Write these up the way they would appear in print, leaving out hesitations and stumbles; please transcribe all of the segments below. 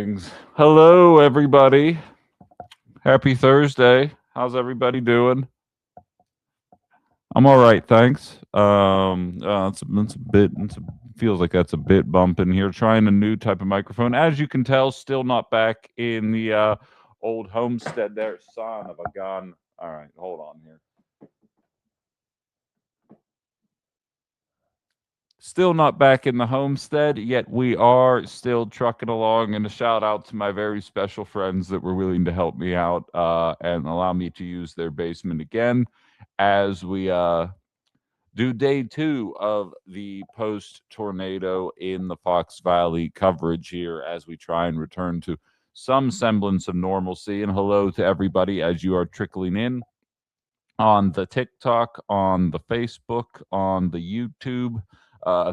things. Hello, everybody. Happy Thursday. How's everybody doing? I'm all right, thanks. Feels like that's a bit bumping here. Trying a new type of microphone. As you can tell, still not back in the old homestead there. Son of a gun. All right, hold on here. Still not back in the homestead, yet we are still trucking along. And a shout out to my very special friends that were willing to help me out and allow me to use their basement again as we do day 2 of the post tornado in the Fox Valley coverage here as we try and return to some semblance of normalcy. And hello to everybody as you are trickling in on the TikTok, on the Facebook, on the YouTube.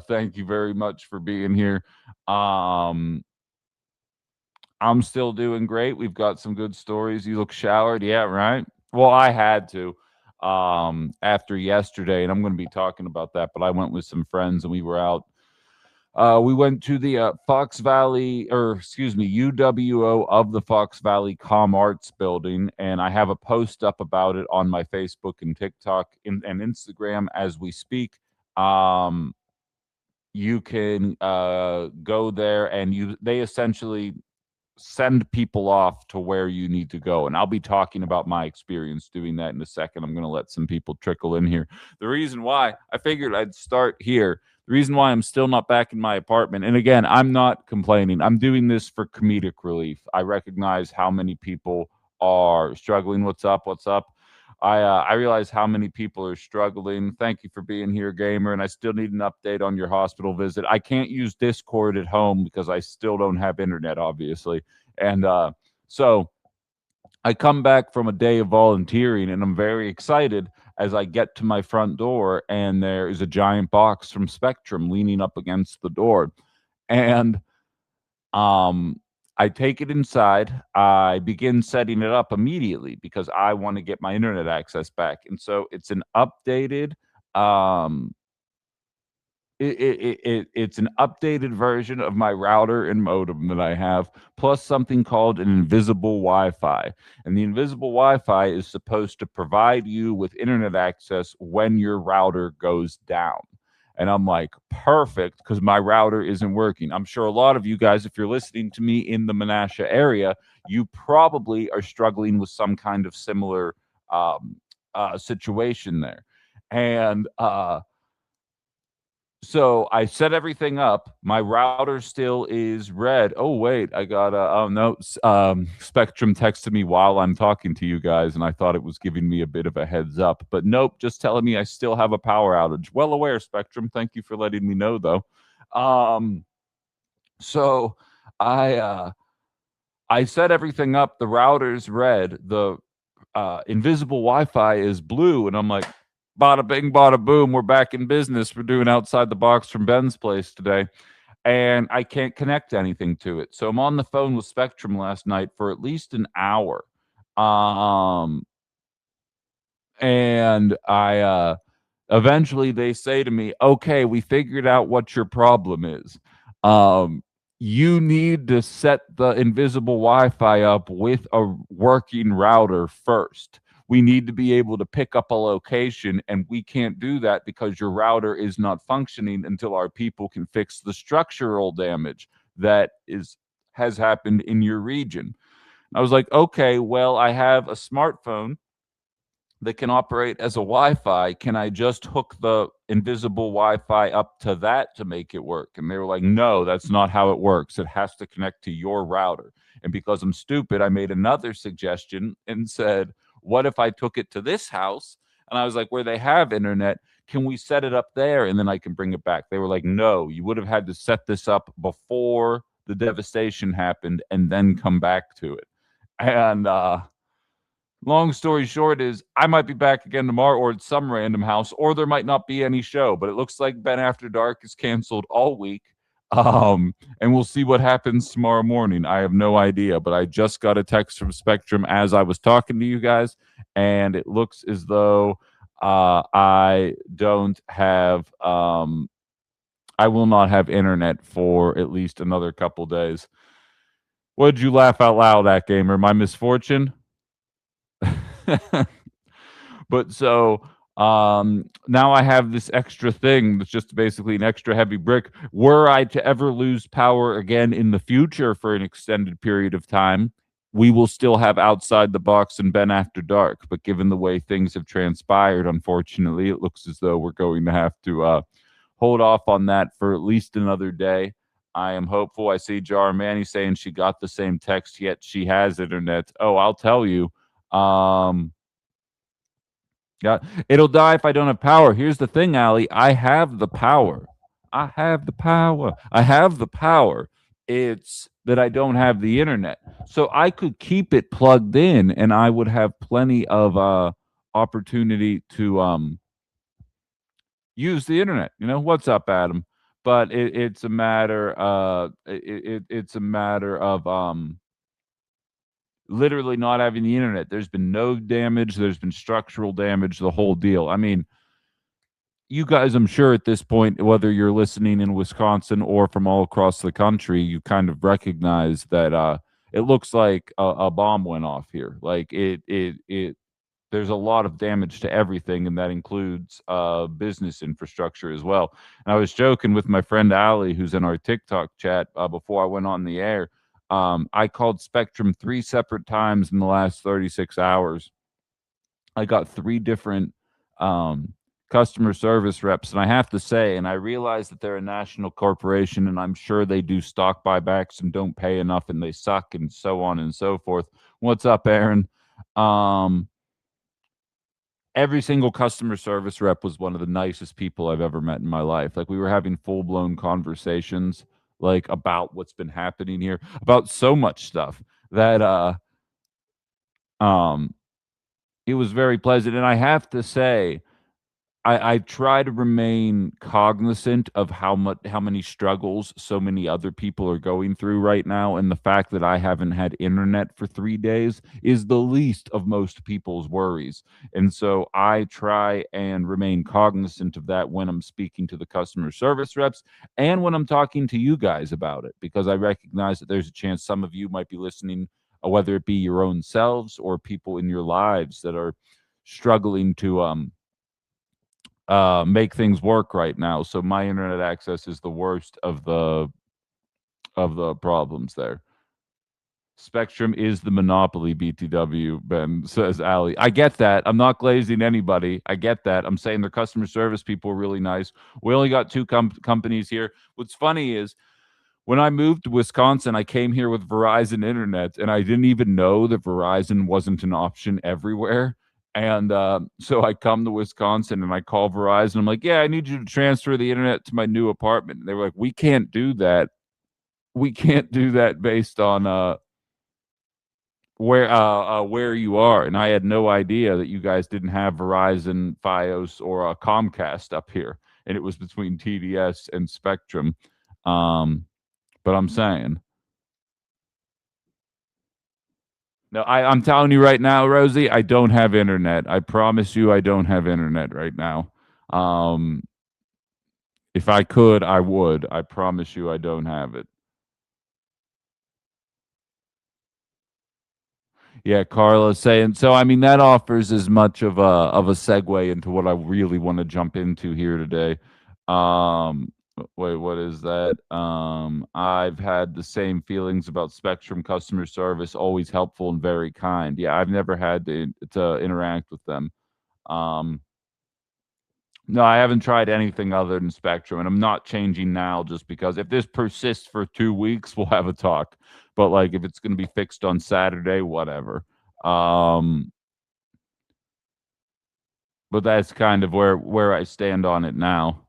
Thank you very much for being here. I'm still doing great. We've got some good stories. You look showered. Yeah, right. Well, I had to after yesterday, and I'm going to be talking about that, but I went with some friends and we were out. We went to the Fox Valley, or excuse me, UWO of the Fox Valley Com Arts building, and I have a post up about it on my Facebook and TikTok and Instagram as we speak. You can go there, and they essentially send people off to where you need to go. And I'll be talking about my experience doing that in a second. I'm going to let some people trickle in here. The reason why I figured I'd start here, the reason why I'm still not back in my apartment, and again, I'm not complaining. I'm doing this for comedic relief. I recognize how many people are struggling. What's up? What's up? I realize how many people are struggling. Thank you for being here, gamer. And I still need an update on your hospital visit. I can't use Discord at home because I still don't have internet, obviously. And so I come back from a day of volunteering, and I'm very excited as I get to my front door, and there is a giant box from Spectrum leaning up against the door. And I take it inside. I begin setting it up immediately because I want to get my internet access back. And so it's an updated um it's an updated version of my router and modem that I have, plus something called an invisible Wi-Fi. And the invisible Wi-Fi is supposed to provide you with internet access when your router goes down. And I'm like, perfect, because my router isn't working. I'm sure a lot of you guys, if you're listening to me in the Menasha area, you probably are struggling with some kind of similar situation there. And so I set everything up. My router still is red. Oh wait, I got oh no. Spectrum texted me while I'm talking to you guys, and I thought it was giving me a bit of a heads up. But nope, just telling me I still have a power outage. Well aware, Spectrum. Thank you for letting me know, though. So I set everything up. The router's red. The invisible Wi-Fi is blue, and I'm like, bada bing, bada boom. We're back in business. We're doing outside the box from Ben's place today. And I can't connect anything to it. So I'm on the phone with Spectrum last night for at least an hour. And I eventually they say to me, okay, we figured out what your problem is. You need to set the invisible Wi-Fi up with a working router first. We need to be able to pick up a location, and we can't do that because your router is not functioning until our people can fix the structural damage that has happened in your region. I was like, okay, well, I have a smartphone that can operate as a Wi-Fi. Can I just hook the invisible Wi-Fi up to that to make it work? And they were like, no, that's not how it works. It has to connect to your router. And because I'm stupid, I made another suggestion and said, what if I took it to this house? And I was like, where they have internet, can we set it up there and then I can bring it back? They were like, no, you would have had to set this up before the devastation happened and then come back to it. And long story short is I might be back again tomorrow or at some random house, or there might not be any show, but it looks like Ben After Dark is canceled all week. And we'll see what happens tomorrow morning. I have no idea, but I just got a text from Spectrum as I was talking to you guys, and it looks as though I don't have I will not have internet for at least another couple days. What did you laugh out loud at, gamer? My misfortune? But so now I have this extra thing that's just basically an extra heavy brick. Were I to ever lose power again in the future for an extended period of time, we will still have Outside the Box and Ben After Dark. But given the way things have transpired, unfortunately, it looks as though we're going to have to hold off on that for at least another day. I am hopeful. I see Jar Manny saying she got the same text, yet she has internet. Oh, I'll tell you. Um, yeah, it'll die if I don't have power. Here's the thing, Allie. I have the power. I have the power. I have the power. It's that I don't have the internet. So I could keep it plugged in and I would have plenty of opportunity to use the internet. You know, what's up, Adam? But it's a matter it's a matter of literally not having the internet. There's been no damage, there's been structural damage, the whole deal. I mean, you guys, I'm sure at this point, whether you're listening in Wisconsin or from all across the country, you kind of recognize that it looks like a bomb went off here. Like it there's a lot of damage to everything, and that includes business infrastructure as well. And I was joking with my friend Ali, who's in our TikTok chat, before I went on the air. I called Spectrum 3 separate times in the last 36 hours. I got 3 different um, customer service reps, and I have to say, and I realize that they're a national corporation, and I'm sure they do stock buybacks and don't pay enough, and they suck, and so on and so forth. What's up, Aaron? Um, every single customer service rep was one of the nicest people I've ever met in my life. Like we were having full blown conversations like about what's been happening here, about so much stuff that um it was very pleasant. And I have to say, I try to remain cognizant of how many struggles so many other people are going through right now, and the fact that I haven't had internet for 3 days is the least of most people's worries. And so I try and remain cognizant of that when I'm speaking to the customer service reps and when I'm talking to you guys about it, because I recognize that there's a chance some of you might be listening, whether it be your own selves or people in your lives that are struggling to make things work right now. So my internet access is the worst of the problems there. Spectrum is the monopoly, BTW, Ben, says Ali. I get that. I'm not glazing anybody. I get that. I'm saying their customer service people are really nice. We only got two companies here. What's funny is when I moved to Wisconsin, I came here with Verizon Internet, and I didn't even know that Verizon wasn't an option everywhere. And so I come to Wisconsin and I call Verizon. I'm like, yeah, I need you to transfer the internet to my new apartment. And they were like, we can't do that. We can't do that based on where you are. And I had no idea that you guys didn't have Verizon, Fios, or Comcast up here. And it was between TDS and Spectrum. But I'm saying, no, I'm telling you right now, Rosie, I don't have internet. I promise you, I don't have internet right now. Um, if I could, I would. I promise you, I don't have it. Yeah, Carla's saying so. I mean, that offers as much of a segue into what I really want to jump into here today. Wait, what is that? I've had the same feelings about Spectrum customer service, always helpful and very kind. Yeah, I've never had to interact with them. Um, no, I haven't tried anything other than Spectrum, and I'm not changing now just because if this persists for 2 weeks, we'll have a talk. But like if it's going to be fixed on Saturday, whatever. Um, but that's kind of where I stand on it now.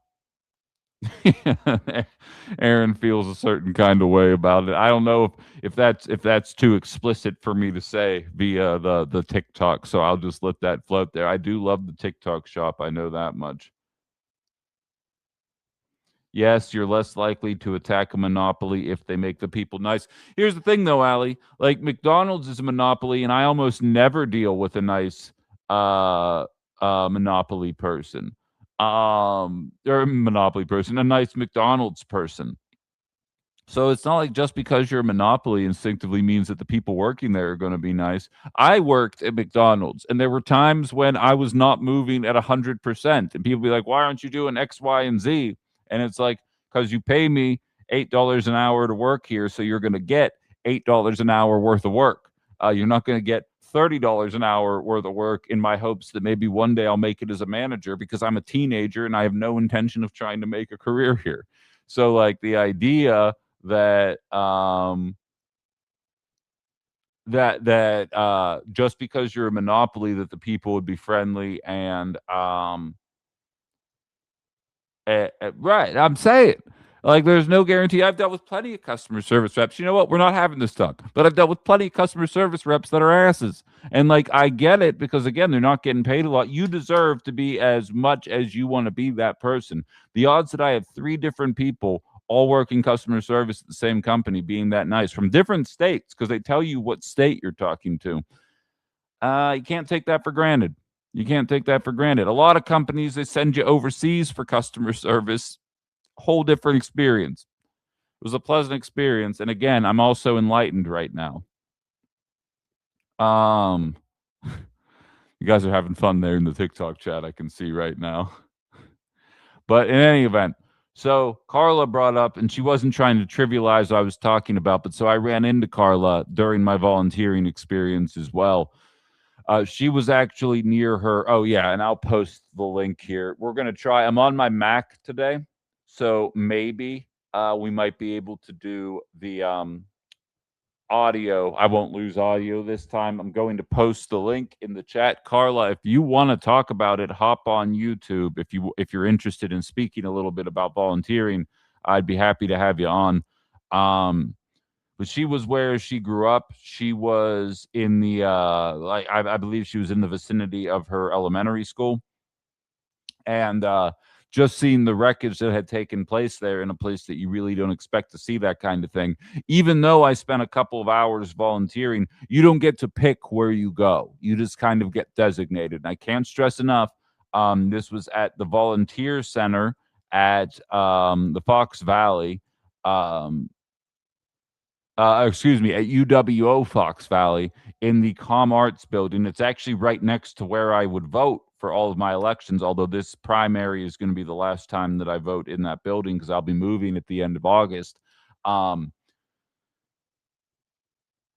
Aaron feels a certain kind of way about it. I don't know if that's too explicit for me to say via the TikTok, so I'll just let that float there. I do love the TikTok shop. I know that much. Yes, you're less likely to attack a monopoly if they make the people nice. Here's the thing, though, Allie. Like McDonald's is a monopoly, and I almost never deal with a nice uh, monopoly person, or a monopoly person, a nice McDonald's person. So it's not like just because you're a monopoly instinctively means that the people working there are going to be nice. I worked at McDonald's, and there were times when I was not moving at 100%, and people be like, "Why aren't you doing X, Y, and Z?" And it's like, because you pay me $8 an hour to work here, so you're going to get $8 an hour worth of work. You're not going to get $30 an hour worth of work in my hopes that maybe one day I'll make it as a manager, because I'm a teenager and I have no intention of trying to make a career here. So like the idea that just because you're a monopoly that the people would be friendly and right, I'm saying. Like, there's no guarantee. I've dealt with plenty of customer service reps. You know what? We're not having this talk, but I've dealt with plenty of customer service reps that are asses. And like, I get it, because again, they're not getting paid a lot. You deserve to be as much as you want to be that person. The odds that I have 3 different people all working customer service at the same company being that nice from different states, because they tell you what state you're talking to. You can't take that for granted. You can't take that for granted. A lot of companies, they send you overseas for customer service. Whole different experience. It was a pleasant experience. And again, I'm also enlightened right now. Um, you guys are having fun there in the TikTok chat, I can see right now. But in any event, so Carla brought up, and she wasn't trying to trivialize what I was talking about, but so I ran into Carla during my volunteering experience as well. She was actually near her. Oh, yeah. And I'll post the link here. We're going to try. I'm on my Mac today. So maybe we might be able to do the audio. I won't lose audio this time. I'm going to post the link in the chat. Carla, if you want to talk about it, hop on YouTube. If you're interested in speaking a little bit about volunteering, I'd be happy to have you on. But she was where she grew up. She was in the like I believe she was in the vicinity of her elementary school, and just seeing the wreckage that had taken place there, in a place that you really don't expect to see that kind of thing. Even though I spent a couple of hours volunteering, you don't get to pick where you go. You just kind of get designated. And I can't stress enough. This was at the volunteer center at the Fox Valley. Excuse me, at UWO Fox Valley in the Com Arts building. It's actually right next to where I would vote for all of my elections, although this primary is going to be the last time that I vote in that building, because I'll be moving at the end of August.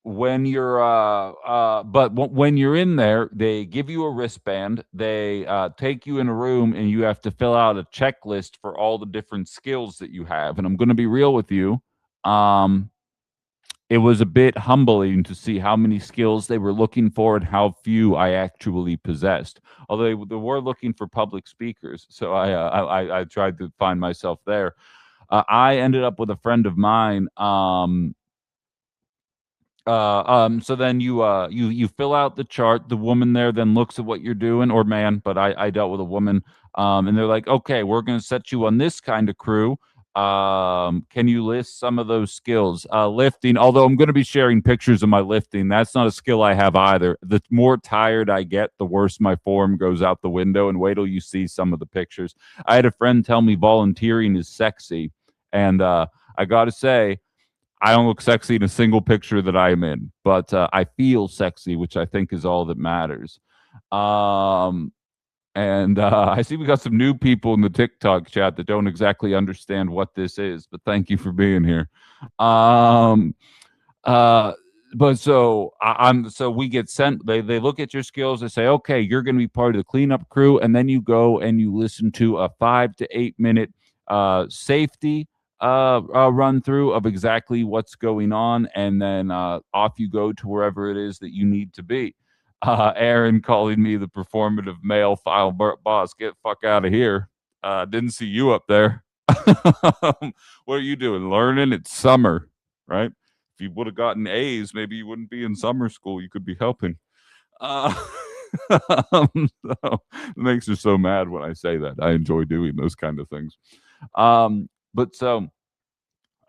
When you're when you're in there, they give you a wristband. They take you in a room, and you have to fill out a checklist for all the different skills that you have. And I'm going to be real with you. It was a bit humbling to see how many skills they were looking for and how few I actually possessed. Although they were looking for public speakers, so I tried to find myself there. I ended up with a friend of mine. So then you fill out the chart. The woman there then looks at what you're doing, or man, but I dealt with a woman. And they're like, okay, we're going to set you on this kind of crew. Can you list some of those skills? Lifting, although I'm going to be sharing pictures of my lifting. That's not a skill I have either. The more tired I get, the worse my form goes out the window. And wait till you see some of the pictures. I had a friend tell me volunteering is sexy. And I got to say, I don't look sexy in a single picture that I'm in, but I feel sexy, which I think is all that matters. And I see we got some new people in the TikTok chat that don't exactly understand what this is, but thank you for being here. But so so we get sent. They look at your skills. They say, okay, you're going to be part of the cleanup crew, and then you go and you listen to a 5 to 8 minute safety run through of exactly what's going on, and then off you go to wherever it is that you need to be. Aaron calling me the performative male file boss. Get the fuck out of here. Didn't see you up there. What are you doing? Learning? It's summer, right? If you would have gotten A's, maybe you wouldn't be in summer school. You could be helping. So it makes me so mad when I say that. I enjoy doing those kind of things. But so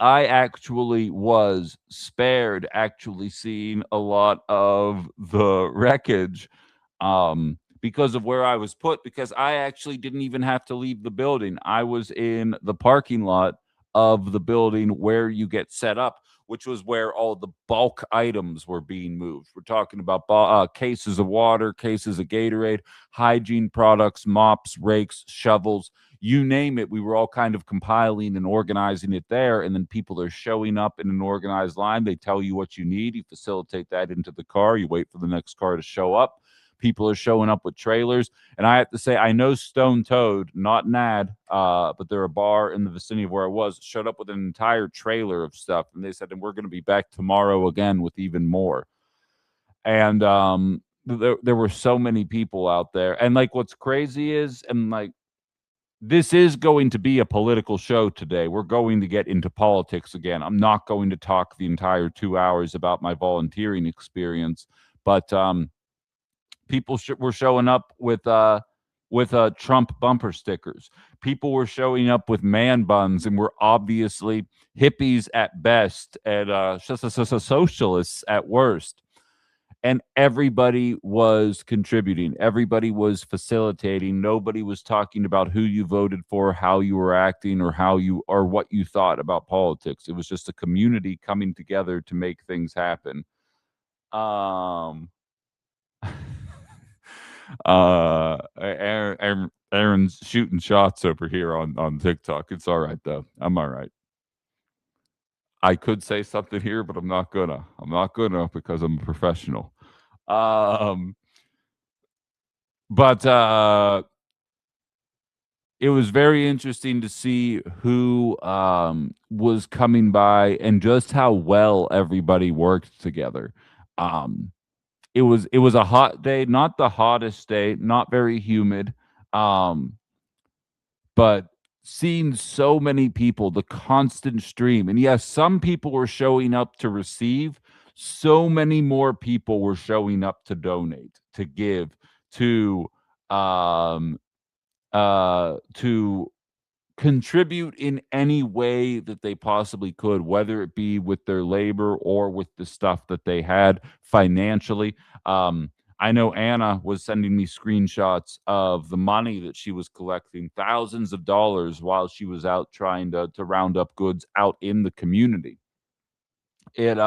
I actually was spared actually seeing a lot of the wreckage because of where I was put, because I actually didn't even have to leave the building. I was in the parking lot of the building where you get set up, which was where all the bulk items were being moved. We're talking about cases of water, cases of Gatorade, hygiene products, mops, rakes, shovels, you name it. We were all kind of compiling and organizing it there. And then people are showing up in an organized line. They tell you what you need. You facilitate that into the car. You wait for the next car to show up. People are showing up with trailers. And I have to say, I know Stone Toad, not Nad, but they're a bar in the vicinity of where I was, showed up with an entire trailer of stuff. And they said, and we're going to be back tomorrow again with even more. And there were so many people out there. And like what's crazy is, and like, this is going to be a political show today. We're going to get into politics again. I'm not going to talk the entire 2 hours about my volunteering experience, but people were showing up with Trump bumper stickers. People were showing up with man buns and were obviously hippies at best and socialists at worst. And everybody was contributing. Everybody was facilitating. Nobody was talking about who you voted for, how you were acting, or how you or what you thought about politics. It was just a community coming together to make things happen. Aaron's shooting shots over here on TikTok. It's all right though. I'm all right. I could say something here, but I'm not gonna. I'm not gonna because I'm a professional. Um, but it was very interesting to see who was coming by and just how well everybody worked together. Um, it was a hot day, not the hottest day, not very humid, um, but seeing so many people, the constant stream, and yes, some people were showing up to receive. So many more people were showing up to donate, to give, to um, to contribute in any way that they possibly could, whether it be with their labor or with the stuff that they had financially. I know Anna was sending me screenshots of the money that she was collecting, thousands of dollars, while she was out trying to round up goods out in the community. It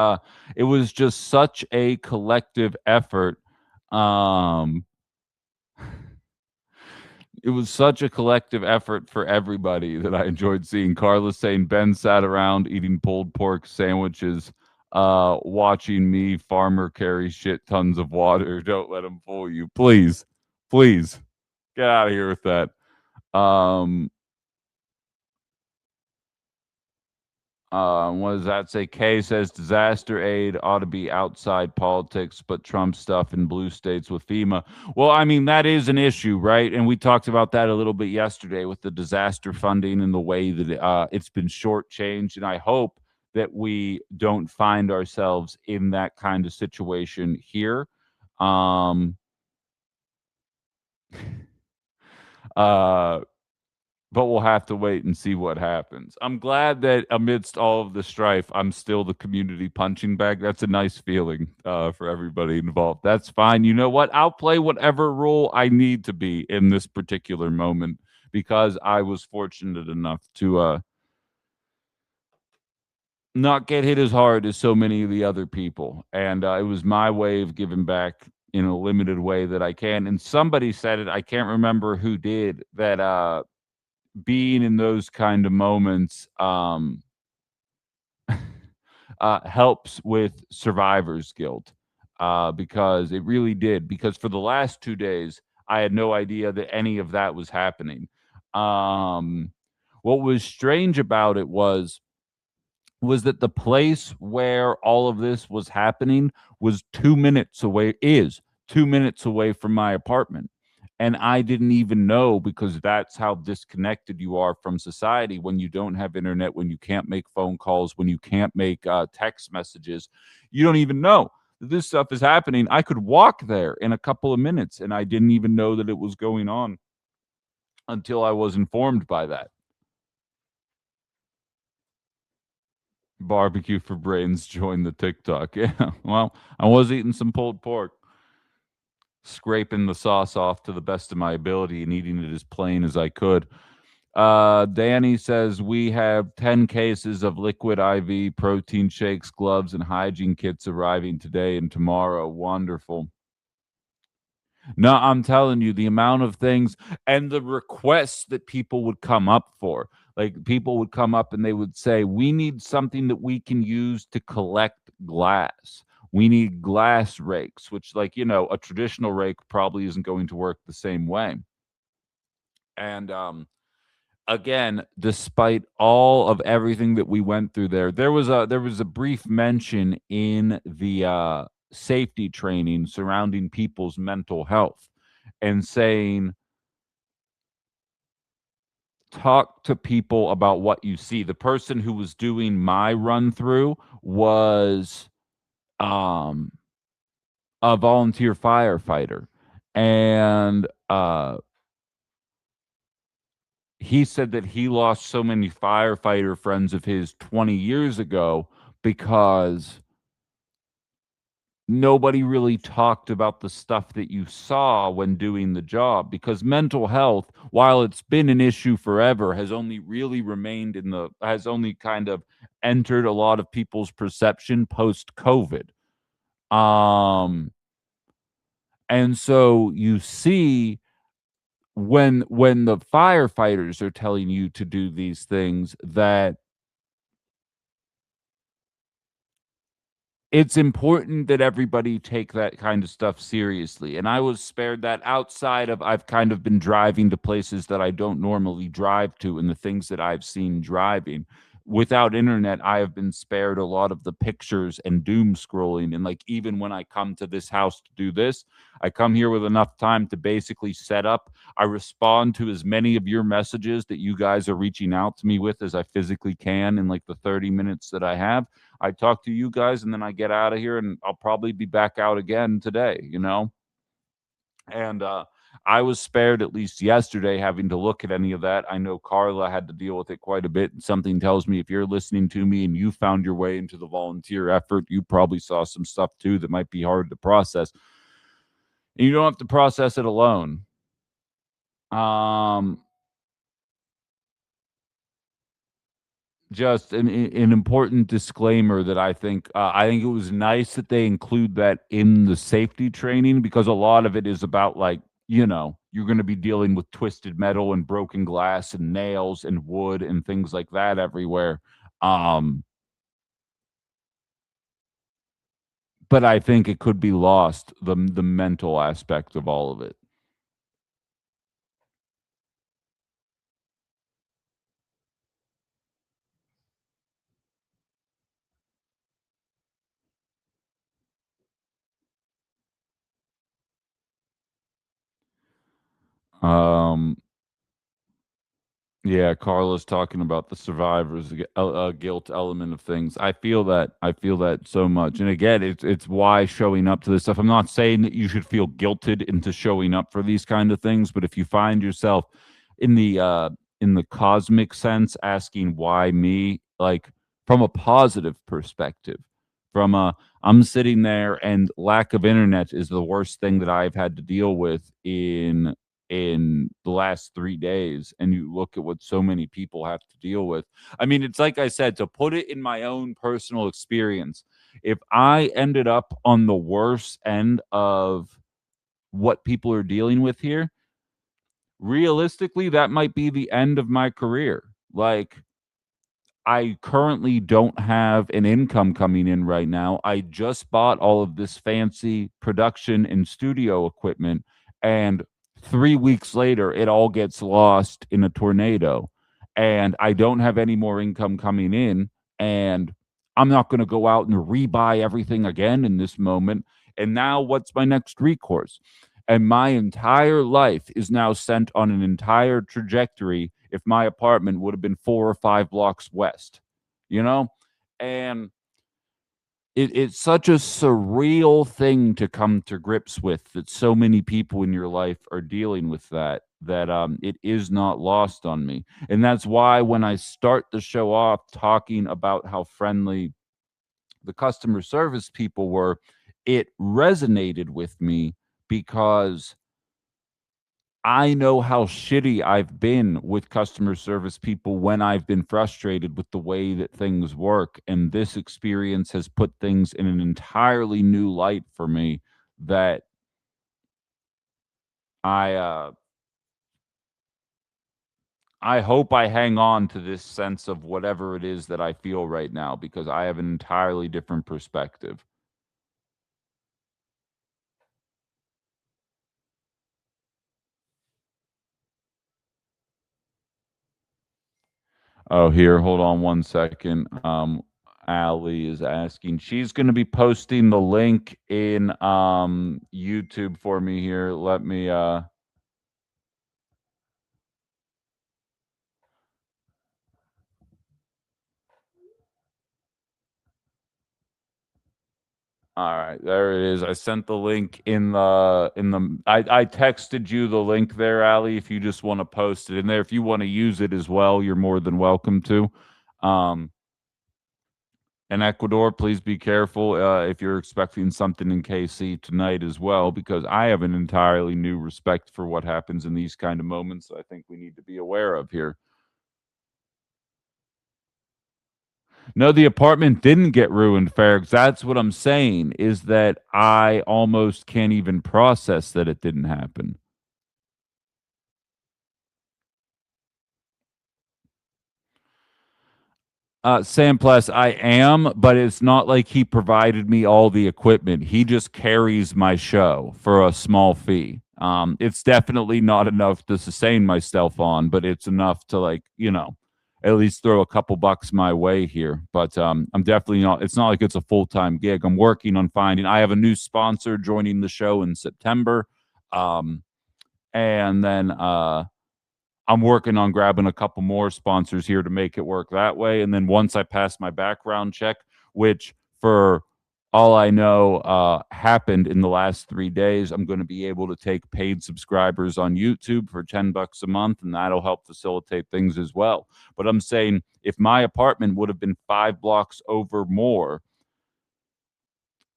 was just such a collective effort. Um, it was such a collective effort for everybody that I enjoyed seeing. Carla saying Ben sat around eating pulled pork sandwiches, watching me, farmer, carry shit tons of water. Don't let him fool you. Please, please get out of here with that. Um, what does that say? Kay says disaster aid ought to be outside politics, but Trump stuff in blue states with FEMA. Well, I mean, that is an issue, right? And we talked about that a little bit yesterday with the disaster funding and the way that it's been shortchanged. And I hope that we don't find ourselves in that kind of situation here. Uh, but we'll have to wait and see what happens. I'm glad that amidst all of the strife, I'm still the community punching bag. That's a nice feeling for everybody involved. That's fine. You know what? I'll play whatever role I need to be in this particular moment because I was fortunate enough to not get hit as hard as so many of the other people. And it was my way of giving back in a limited way that I can. And somebody said it, I can't remember who did, that being in those kind of moments helps with survivor's guilt because it really did. Because for the last 2 days, I had no idea that any of that was happening. What was strange about it was that the place where all of this was happening was 2 minutes away, is 2 minutes away from my apartment. And I didn't even know because that's how disconnected you are from society when you don't have internet, when you can't make phone calls, when you can't make text messages. You don't even know that this stuff is happening. I could walk there in a couple of minutes, and I didn't even know that it was going on until I was informed by that. Barbecue for brains join the TikTok. Yeah, well, I was eating some pulled pork, scraping the sauce off to the best of my ability and eating it as plain as I could. Danny says we have 10 cases of liquid IV, protein shakes, gloves, and hygiene kits arriving today and tomorrow. Wonderful. No, I'm telling you, the amount of things and the requests that people would come up for. Like people would come up and they would say, "We need something that we can use to collect glass. We need glass rakes," which, like, a traditional rake probably isn't going to work the same way. And again, despite all of everything that we went through there was a brief mention in the safety training surrounding people's mental health and saying, talk to people about what you see. The person who was doing my run through was um a volunteer firefighter, and he said that he lost so many firefighter friends of his 20 years ago because nobody really talked about the stuff that you saw when doing the job, because mental health, while it's been an issue forever, has only really remained has only kind of entered a lot of people's perception post COVID. Um and so you see, when the firefighters are telling you to do these things, that it's important that everybody take that kind of stuff seriously. And I was spared that. Outside of, I've kind of been driving to places that I don't normally drive to, and the things that I've seen driving. Without internet, I have been spared a lot of the pictures and doom scrolling. And like, even when I come to this house to do this, I come here with enough time to basically set up. I respond to as many of your messages that you guys are reaching out to me with as I physically can in like the 30 minutes that I have. I talk to you guys and then I get out of here, and I'll probably be back out again today. And I was spared at least yesterday having to look at any of that. I know Carla had to deal with it quite a bit. And something tells me if you're listening to me and you found your way into the volunteer effort, you probably saw some stuff too that might be hard to process. And you don't have to process it alone. Um, Just an important disclaimer that I think it was nice that they include that in the safety training, because a lot of it is about, like, you're going to be dealing with twisted metal and broken glass and nails and wood and things like that everywhere. Um, but I think it could be lost, the mental aspect of all of it. Um, Yeah, Carla's talking about the survivor's guilt element of things. I feel that. I feel that so much. And again, it's why showing up to this stuff. I'm not saying that you should feel guilted into showing up for these kind of things, but if you find yourself in the cosmic sense asking why me, like, from a positive perspective, from a I'm sitting there and lack of internet is the worst thing that I've had to deal with in the last 3 days, and you look at what so many people have to deal with. I mean, it's like I said, to put it in my own personal experience, if I ended up on the worst end of what people are dealing with here, realistically, that might be the end of my career. Like, I currently don't have an income coming in right now. I just bought all of this fancy production and studio equipment, and 3 weeks later, it all gets lost in a tornado, and I don't have any more income coming in, and I'm not gonna go out and rebuy everything again in this moment, and now what's my next recourse? And my entire life is now sent on an entire trajectory if my apartment would have been 4 or 5 blocks west, you know? And it's such a surreal thing to come to grips with, that so many people in your life are dealing with that it is not lost on me. And that's why when I start the show off talking about how friendly the customer service people were, it resonated with me because I know how shitty I've been with customer service people when I've been frustrated with the way that things work, and this experience has put things in an entirely new light for me that I, uh I hope I hang on to this sense of whatever it is that I feel right now because I have an entirely different perspective. Oh, here, hold on one second. Allie is asking. She's going to be posting the link in YouTube for me here. Let me all right, there it is. I sent the link I texted you the link there, Allie, if you just want to post it in there. If you want to use it as well, you're more than welcome to. Um in Ecuador, please be careful if you're expecting something in KC tonight as well, because I have an entirely new respect for what happens in these kind of moments. I think we need to be aware of here. No, the apartment didn't get ruined, Fergus. That's what I'm saying, is that I almost can't even process that it didn't happen. Sam Plus, I am, but it's not like he provided me all the equipment. He just carries my show for a small fee. It's definitely not enough to sustain myself on, but it's enough to at least throw a couple bucks my way here. But I'm definitely not. It's not like it's a full time gig. I'm working on finding. I have a new sponsor joining the show in September, um, and then I'm working on grabbing a couple more sponsors here to make it work that way. And then once I pass my background check, which for all I know happened in the last 3 days, I'm going to be able to take paid subscribers on YouTube for $10 a month, and that'll help facilitate things as well. But I'm saying if my apartment would have been 5 blocks over more,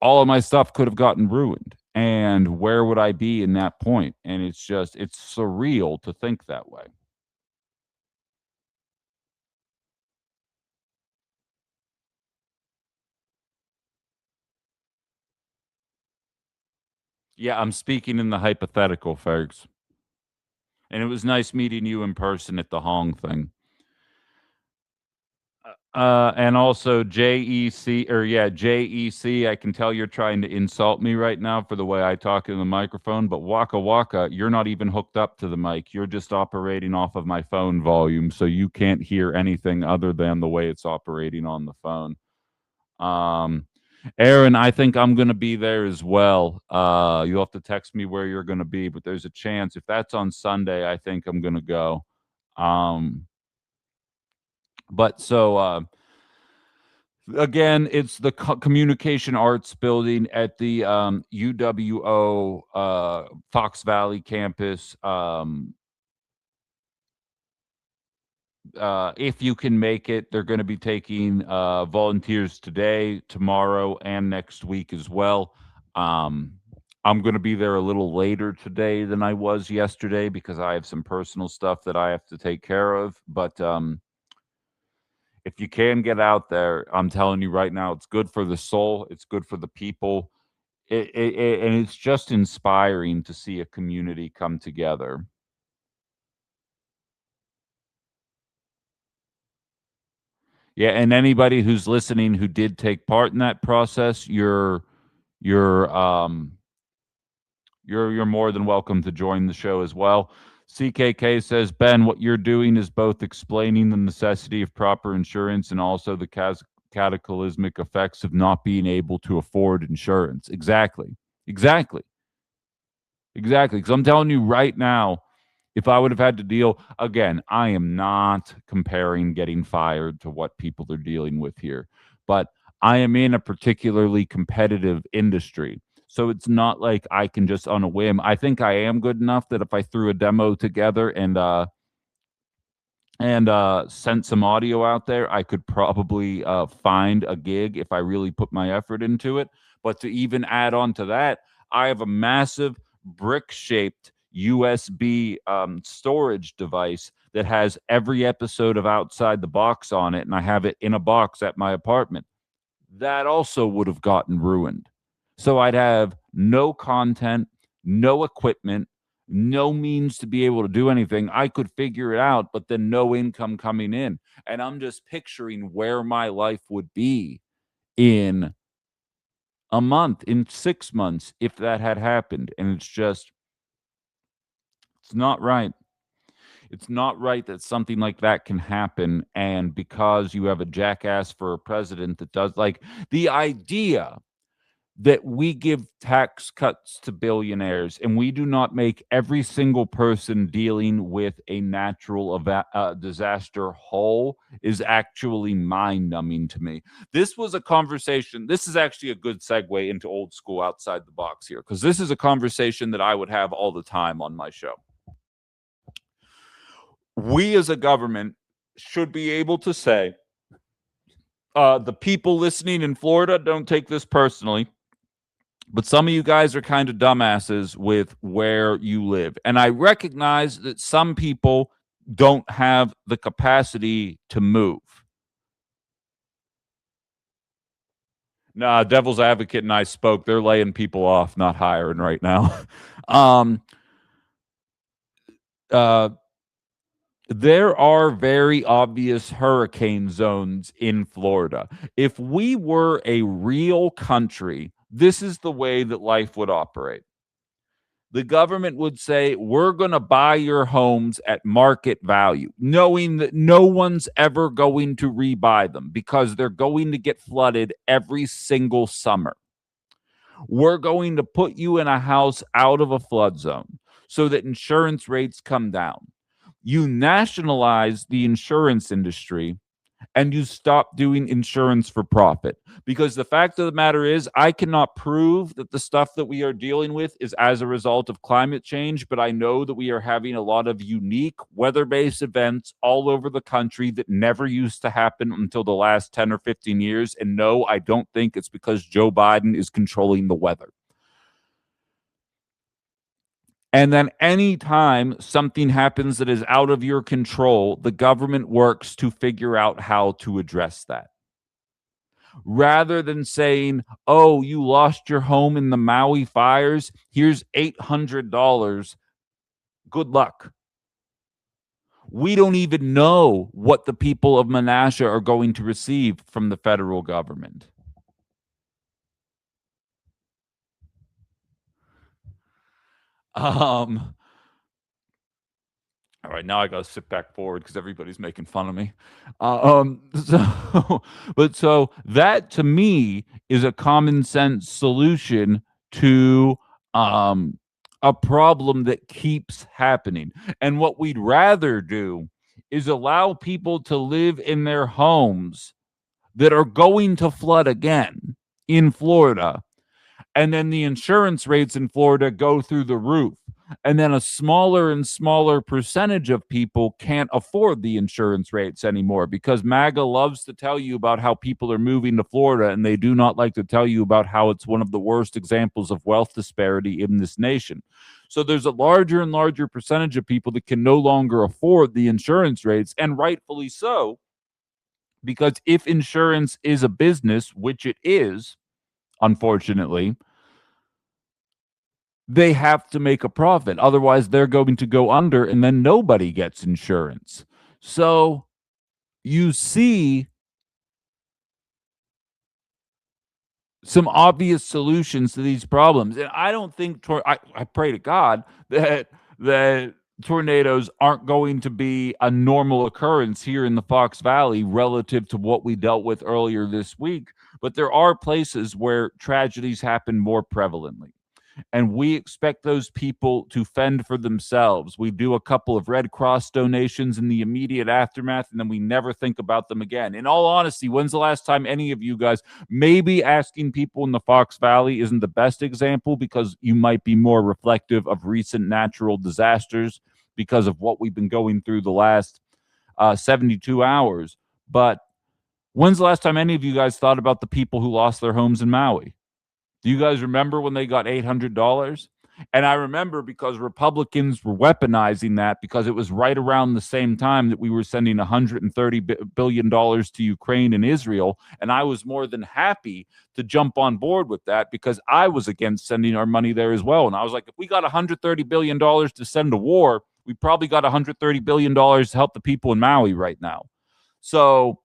all of my stuff could have gotten ruined. And where would I be in that point? And it's surreal to think that way. Yeah, I'm speaking in the hypothetical, folks. And it was nice meeting you in person at the Hong thing. And also JEC, or yeah, JEC. I can tell you're trying to insult me right now for the way I talk in the microphone, but Waka Waka, you're not even hooked up to the mic. You're just operating off of my phone volume, so you can't hear anything other than the way it's operating on the phone. Um, Aaron, I think I'm going to be there as well. You'll have to text me where you're going to be, but there's a chance if that's on Sunday, I think I'm going to go. Um, but so again, it's the Communication Arts Building at the UWO Fox Valley campus. If you can make it, they're going to be taking volunteers today, tomorrow, and next week as well. Um, I'm going to be there a little later today than I was yesterday because I have some personal stuff that I have to take care of. But if you can get out there, I'm telling you right now, it's good for the soul, it's good for the people. And it's just inspiring to see a community come together. Yeah, and anybody who's listening who did take part in that process, you're you're more than welcome to join the show as well. CKK says, Ben, what you're doing is both explaining the necessity of proper insurance and also the cataclysmic effects of not being able to afford insurance. Exactly. Exactly. Exactly. Because I'm telling you right now, if I would have had to deal, again, I am not comparing getting fired to what people are dealing with here, but I am in a particularly competitive industry. So it's not like I can just on a whim. I think I am good enough that if I threw a demo together and sent some audio out there, I could probably find a gig if I really put my effort into it. But to even add on to that, I have a massive brick shaped USB storage device that has every episode of Outside the Box on it, and I have it in a box at my apartment. That also would have gotten ruined. So I'd have no content, no equipment, no means to be able to do anything. I could figure it out, but then no income coming in. And I'm just picturing where my life would be in a month, in 6 months, if that had happened. And it's not right. It's not right that something like that can happen. And because you have a jackass for a president that does, like, the idea that we give tax cuts to billionaires and we do not make every single person dealing with a natural disaster whole is actually mind-numbing to me. This was a conversation. This is actually a good segue into old school Outside the Box here, because this is a conversation that I would have all the time on my show. We as a government should be able to say, the people listening in Florida, don't take this personally, but some of you guys are kind of dumbasses with where you live. And I recognize that some people don't have the capacity to move. Nah, Devil's Advocate and I spoke. They're laying people off, not hiring right now. There are very obvious hurricane zones in Florida. If we were a real country, this is the way that life would operate. The government would say, we're going to buy your homes at market value, knowing that no one's ever going to rebuy them because they're going to get flooded every single summer. We're going to put you in a house out of a flood zone so that insurance rates come down. You nationalize the insurance industry and you stop doing insurance for profit. Because the fact of the matter is, I cannot prove that the stuff that we are dealing with is as a result of climate change, but I know that we are having a lot of unique weather-based events all over the country that never used to happen until the last 10 or 15 years. And no, I don't think it's because Joe Biden is controlling the weather. And then anytime something happens that is out of your control, the government works to figure out how to address that. Rather than saying, oh, you lost your home in the Maui fires, here's $800. Good luck. We don't even know what the people of Minocqua are going to receive from the federal government. All right, now I got to sit back forward because everybody's making fun of me. So that to me is a common sense solution to a problem that keeps happening. And what we'd rather do is allow people to live in their homes that are going to flood again in Florida. And then the insurance rates in Florida go through the roof. And then a smaller and smaller percentage of people can't afford the insurance rates anymore because MAGA loves to tell you about how people are moving to Florida, and they do not like to tell you about how it's one of the worst examples of wealth disparity in this nation. So there's a larger and larger percentage of people that can no longer afford the insurance rates, and rightfully so, because if insurance is a business, which it is, unfortunately, they have to make a profit. Otherwise, they're going to go under, and then nobody gets insurance. So you see some obvious solutions to these problems. And I don't think, I pray to God that tornadoes aren't going to be a normal occurrence here in the Fox Valley relative to what we dealt with earlier this week. But there are places where tragedies happen more prevalently. And we expect those people to fend for themselves. We do a couple of Red Cross donations in the immediate aftermath, and then we never think about them again. In all honesty, when's the last time any of you guys, maybe asking people in the Fox Valley isn't the best example because you might be more reflective of recent natural disasters because of what we've been going through the last 72 hours. But when's the last time any of you guys thought about the people who lost their homes in Maui? Do you guys remember when they got $800? And I remember because Republicans were weaponizing that because it was right around the same time that we were sending $130 billion to Ukraine and Israel. And I was more than happy to jump on board with that because I was against sending our money there as well. And I was like, if we got $130 billion to send to war, we probably got $130 billion to help the people in Maui right now. So,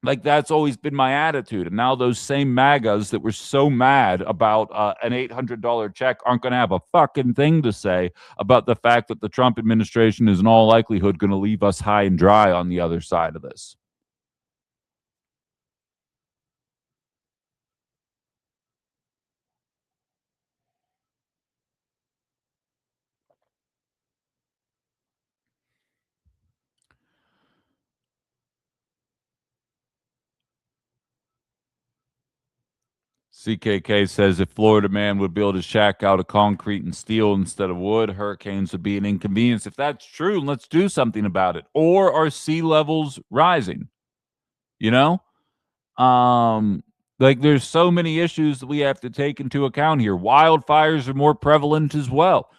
like, that's always been my attitude. And now those same MAGAs that were so mad about an $800 check aren't going to have a fucking thing to say about the fact that the Trump administration is in all likelihood going to leave us high and dry on the other side of this. CKK says if Florida man would build his shack out of concrete and steel instead of wood, hurricanes would be an inconvenience. If that's true, let's do something about it. Or are sea levels rising? You know? Like there's so many issues that we have to take into account here. Wildfires are more prevalent as well.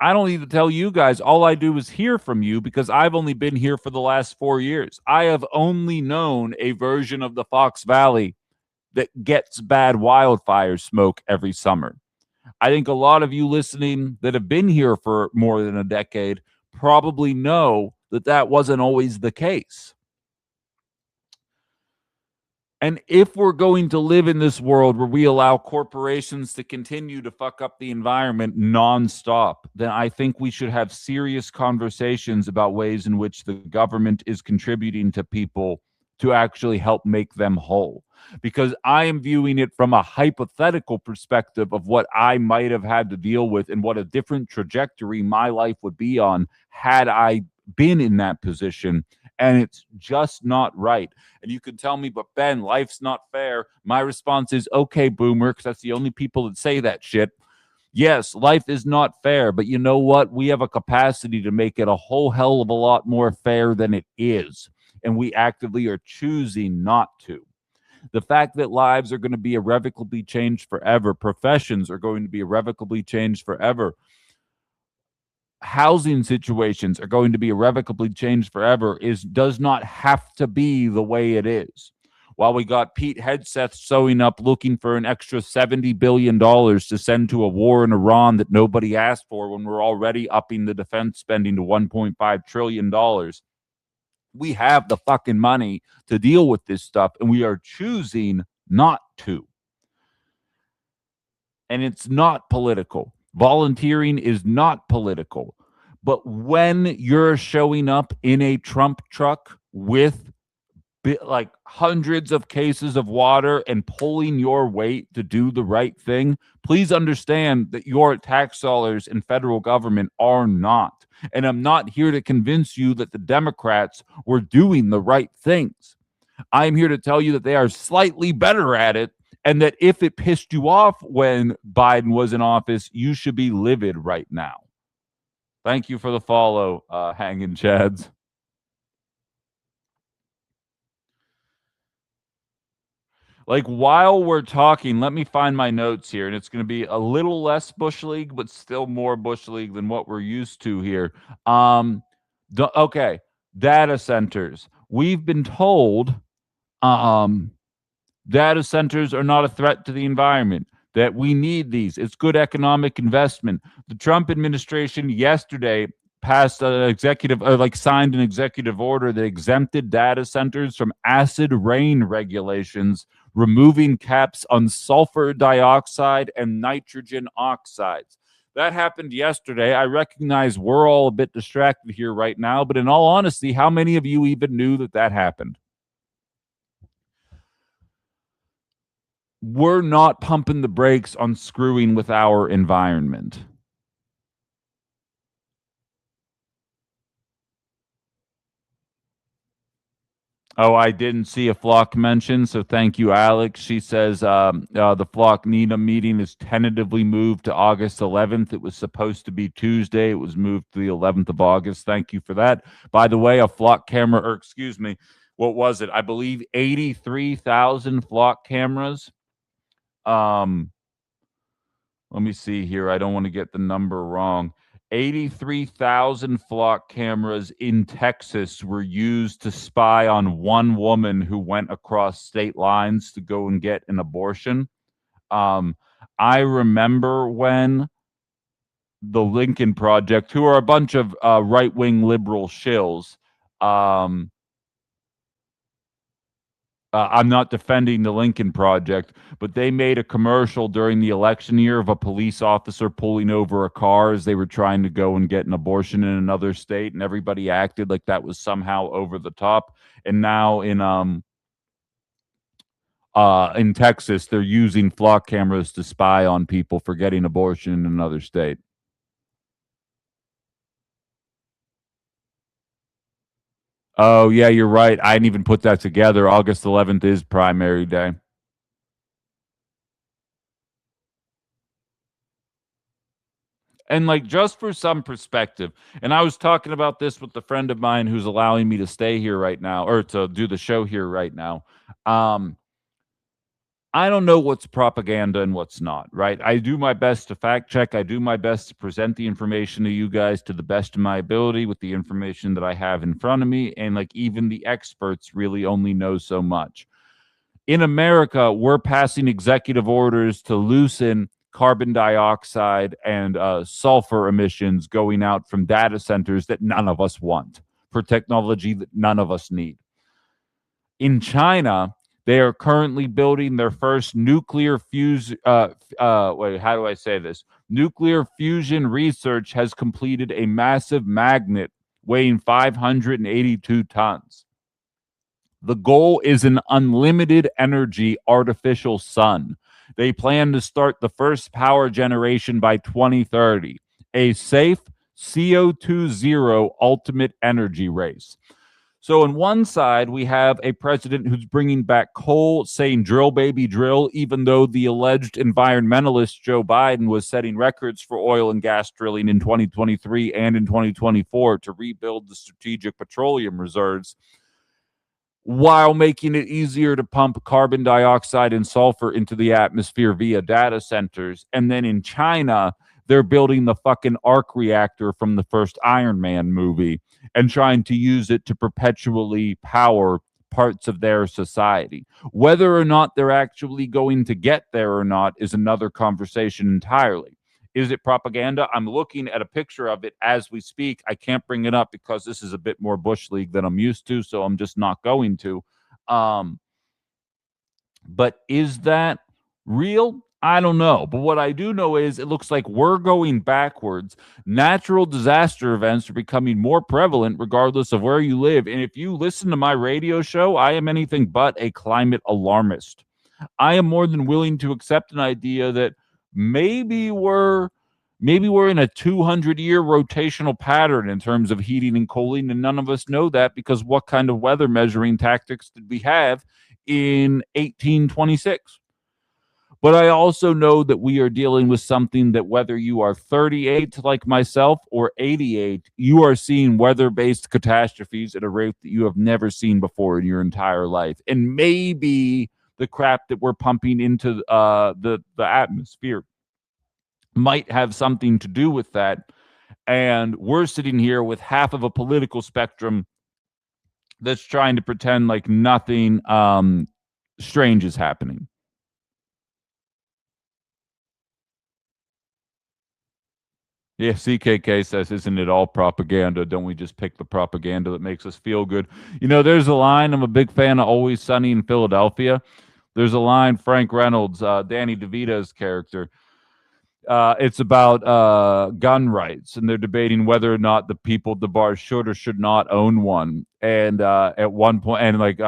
I don't need to tell you guys. All I do is hear from you because I've only been here for the last 4 years. I have only known a version of the Fox Valley that gets bad wildfire smoke every summer. I think a lot of you listening that have been here for more than a decade probably know that that wasn't always the case. And if we're going to live in this world where we allow corporations to continue to fuck up the environment nonstop, then I think we should have serious conversations about ways in which the government is contributing to people to actually help make them whole. Because I am viewing it from a hypothetical perspective of what I might have had to deal with and what a different trajectory my life would be on had I been in that position. And it's just not right. And you can tell me, but Ben, life's not fair. My response is, okay, boomer, because that's the only people that say that shit. Yes, life is not fair, but you know what? We have a capacity to make it a whole hell of a lot more fair than it is. And we actively are choosing not to. The fact that lives are going to be irrevocably changed forever, professions are going to be irrevocably changed forever, housing situations are going to be irrevocably changed forever does not have to be the way it is. While we got Pete Hegseth sewing up looking for an extra $70 billion to send to a war in Iran that nobody asked for when we're already upping the defense spending to $1.5 trillion, we have the fucking money to deal with this stuff, and we are choosing not to. And it's not political. Volunteering is not political. But when you're showing up in a Trump truck with like hundreds of cases of water and pulling your weight to do the right thing, please understand that your tax dollars and federal government are not. And I'm not here to convince you that the Democrats were doing the right things. I'm here to tell you that they are slightly better at it, and that if it pissed you off when Biden was in office, you should be livid right now. Thank you for the follow, Hanging Chads. Like, while we're talking, let me find my notes here, and it's going to be a little less Bush League, but still more Bush League than what we're used to here. Okay, data centers. We've been told data centers are not a threat to the environment, that we need these. It's good economic investment. The Trump administration yesterday passed an signed an executive order that exempted data centers from acid rain regulations, removing caps on sulfur dioxide and nitrogen oxides. That happened yesterday. I recognize we're all a bit distracted here right now, but in all honesty, how many of you even knew that that happened? We're not pumping the brakes on screwing with our environment. Oh, I didn't see a Flock mention, so thank you, Alex. She says the Flock NENA meeting is tentatively moved to August 11th. It was supposed to be Tuesday. It was moved to the 11th of August. Thank you for that. By the way, a Flock camera, or excuse me, what was it? I believe 83,000 Flock cameras. Let Let me see here. I don't want to get the number wrong. 83,000 flock cameras in Texas were used to spy on one woman who went across state lines to go and get an abortion. Um, I remember when the Lincoln Project, who are a bunch of right-wing liberal shills, um, I'm not defending the Lincoln Project, but they made a commercial during the election year of a police officer pulling over a car as they were trying to go and get an abortion in another state, and everybody acted like that was somehow over the top. And now in Texas, they're using flock cameras to spy on people for getting abortion in another state. Oh yeah, you're right. I didn't even put that together. August 11th is primary day. And like just for some perspective, and I was talking about this with a friend of mine who's allowing me to stay here right now or to do the show here right now. Um, I don't know what's propaganda and what's not, right? I do my best to fact check. I do my best to present the information to you guys to the best of my ability with the information that I have in front of me. And like even the experts really only know so much. In America, we're passing executive orders to loosen carbon dioxide and sulfur emissions going out from data centers that none of us want for technology that none of us need. In China, they are currently building their first nuclear fuse. Wait, how do I say this? Nuclear fusion research has completed a massive magnet weighing 582 tons. The goal is an unlimited energy artificial sun. They plan to start the first power generation by 2030, a safe CO2 zero ultimate energy race. So, on one side, we have a president who's bringing back coal, saying drill, baby, drill, even though the alleged environmentalist Joe Biden was setting records for oil and gas drilling in 2023 and in 2024 to rebuild the strategic petroleum reserves while making it easier to pump carbon dioxide and sulfur into the atmosphere via data centers. And then in China, they're building the fucking arc reactor from the first Iron Man movie and trying to use it to perpetually power parts of their society. Whether or not they're actually going to get there or not is another conversation entirely. Is it propaganda? I'm looking at a picture of it as we speak. I can't bring it up because this is a bit more Bush League than I'm used to, so I'm just not going to. Um, but is that real? I don't know. But what I do know is it looks like we're going backwards. Natural disaster events are becoming more prevalent regardless of where you live. And if you listen to my radio show, I am anything but a climate alarmist. I am more than willing to accept an idea that maybe we're maybe we're in a 200-year rotational pattern in terms of heating and cooling, and none of us know that because what kind of weather measuring tactics did we have in 1826? But I also know that we are dealing with something that whether you are 38 like myself or 88, you are seeing weather-based catastrophes at a rate that you have never seen before in your entire life. And maybe the crap that we're pumping into the atmosphere might have something to do with that. And we're sitting here with half of a political spectrum that's trying to pretend like nothing strange is happening. Yeah, CKK says, isn't it all propaganda? Don't we just pick the propaganda that makes us feel good? You know, there's a line, I'm a big fan of Always Sunny in Philadelphia. There's a line, Frank Reynolds, Danny DeVito's character. It's about gun rights, and they're debating whether or not the people at the bar should or should not own one. And at one point, and like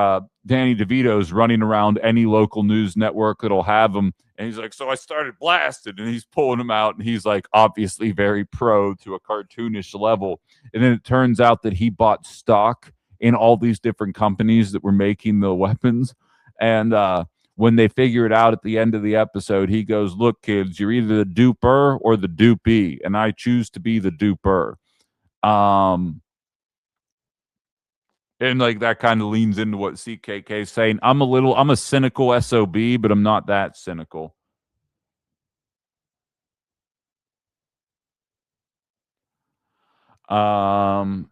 Danny DeVito's running around any local news network that'll have him, and he's like, "So I started blasted," and he's pulling him out, and he's like, obviously very pro to a cartoonish level. And then it turns out that he bought stock in all these different companies that were making the weapons, and when they figure it out at the end of the episode, he goes, "Look, kids, you're either the duper or the dupee, and I choose to be the duper." Um, and like that kind of leans into what CKK is saying. I'm a cynical SOB, but I'm not that cynical. Um,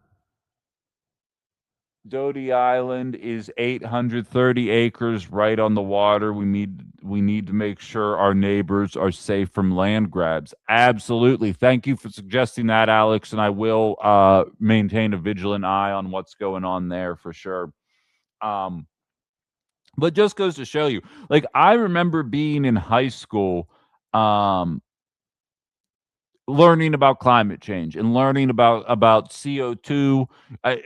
Doty Island is 830 acres right on the water. We need to make sure our neighbors are safe from land grabs. Absolutely. Thank you for suggesting that, Alex, and I will maintain a vigilant eye on what's going on there for sure. Um, but just goes to show you, like I remember being in high school, um, learning about climate change and learning about CO2.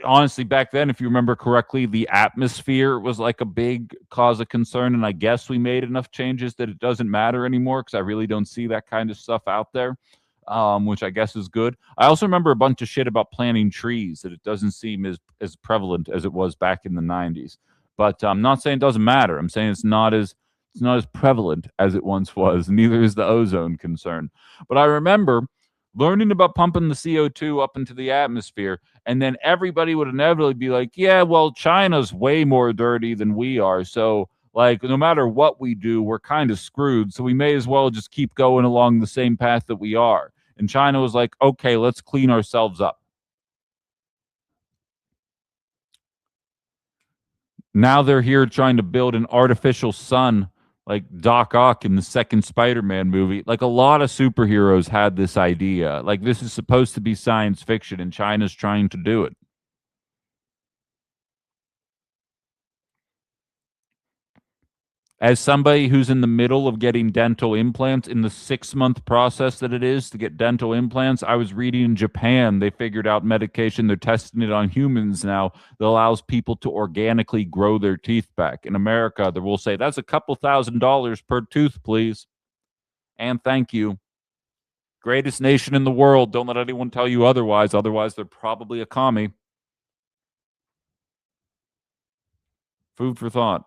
Honestly, back then, if you remember correctly, the atmosphere was like a big cause of concern, and I guess we made enough changes that it doesn't matter anymore because I really don't see that kind of stuff out there, which I guess is good. I also remember a bunch of shit about planting trees that it doesn't seem as prevalent as it was back in the 90s. But I'm not saying it doesn't matter. I'm saying it's not as prevalent as it once was. Neither is the ozone concern. But I remember learning about pumping the CO2 up into the atmosphere, and then everybody would inevitably be like, yeah, well, China's way more dirty than we are. So, like, no matter what we do, we're kind of screwed. So we may as well just keep going along the same path that we are. And China was like, okay, let's clean ourselves up. Now they're here trying to build an artificial sun like Doc Ock in the second Spider-Man movie. Like a lot of superheroes had this idea. Like this is supposed to be science fiction and China's trying to do it. As somebody who's in the middle of getting dental implants in the 6 month process that it is to get dental implants, I was reading in Japan, they figured out medication. They're testing it on humans now that allows people to organically grow their teeth back. In America, they will say, that's a couple $1,000s per tooth, please. And thank you. Greatest nation in the world. Don't let anyone tell you otherwise. Otherwise, they're probably a commie. Food for thought.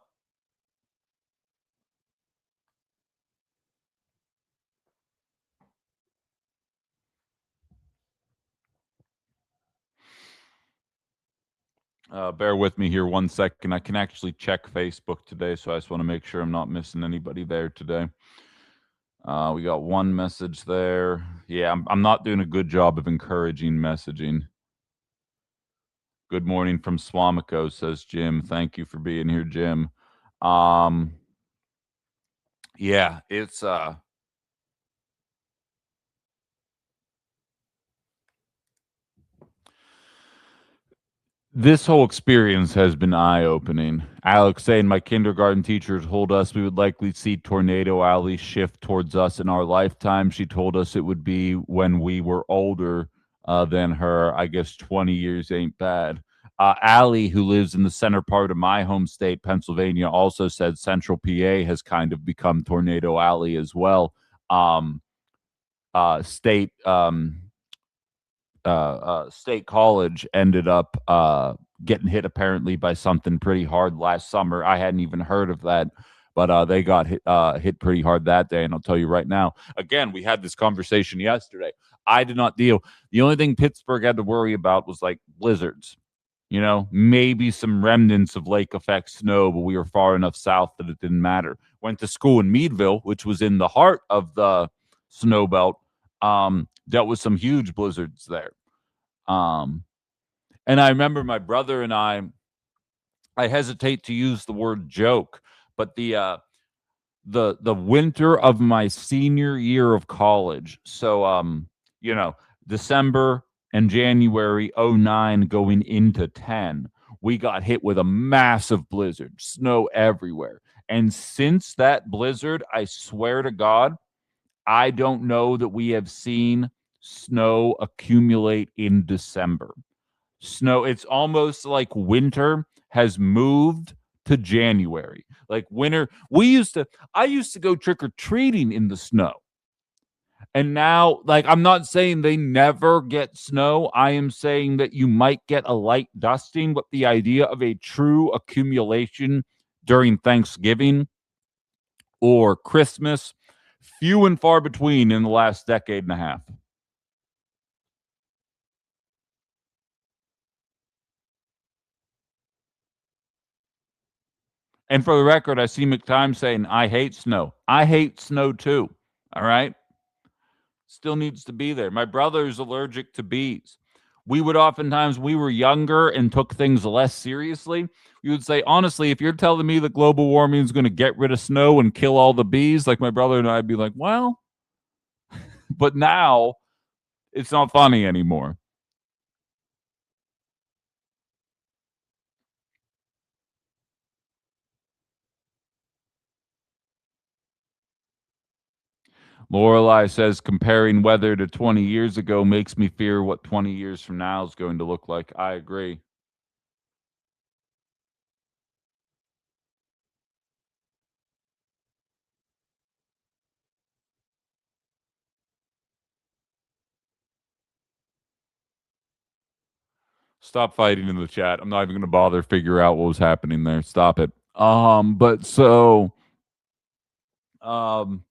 Bear with me here 1 second. I can actually check Facebook today, so I just want to make sure I'm not missing anybody there today. We got one message there. Yeah, I'm not doing a good job of encouraging messaging. Good morning from Swamico, says Jim. Thank you for being here, Jim. Um, yeah, it's this whole experience has been eye-opening. Alex saying my kindergarten teacher told us we would likely see Tornado Alley shift towards us in our lifetime. She told us it would be when we were older than her. I guess 20 years ain't bad. Allie, who lives in the center part of my home state, Pennsylvania, also said Central PA has kind of become Tornado Alley as well. State State College ended up getting hit apparently by something pretty hard last summer. I hadn't even heard of that, but they got hit pretty hard that day. And I'll tell you right now, again, we had this conversation yesterday. I did not deal. The only thing Pittsburgh had to worry about was like blizzards. You know, maybe some remnants of lake effect snow, but we were far enough south that it didn't matter. Went to school in Meadville, which was in the heart of the snow belt. Dealt with some huge blizzards there. Um, and I remember my brother and I hesitate to use the word joke, but the winter of my senior year of college. So you know, December and January '09 going into 10, we got hit with a massive blizzard, snow everywhere. And since that blizzard, I swear to God, I don't know that we have seen snow accumulate in December. Snow, it's almost like winter has moved to January. Like winter, I used to go trick or treating in the snow. And now, like, I'm not saying they never get snow. I am saying that you might get a light dusting, but the idea of a true accumulation during Thanksgiving or Christmas, few and far between in the last decade and a half. And for the record, I see McTime saying, I hate snow. I hate snow too. All right. Still needs to be there. My brother is allergic to bees. We would oftentimes, we were younger and took things less seriously. We would say, honestly, if you're telling me that global warming is going to get rid of snow and kill all the bees, like my brother and I'd be like, well, but now it's not funny anymore. Lorelei says comparing weather to 20 years ago makes me fear what 20 years from now is going to look like. I agree. Stop fighting in the chat. I'm not even going to bother figure out what was happening there. Stop it. But so um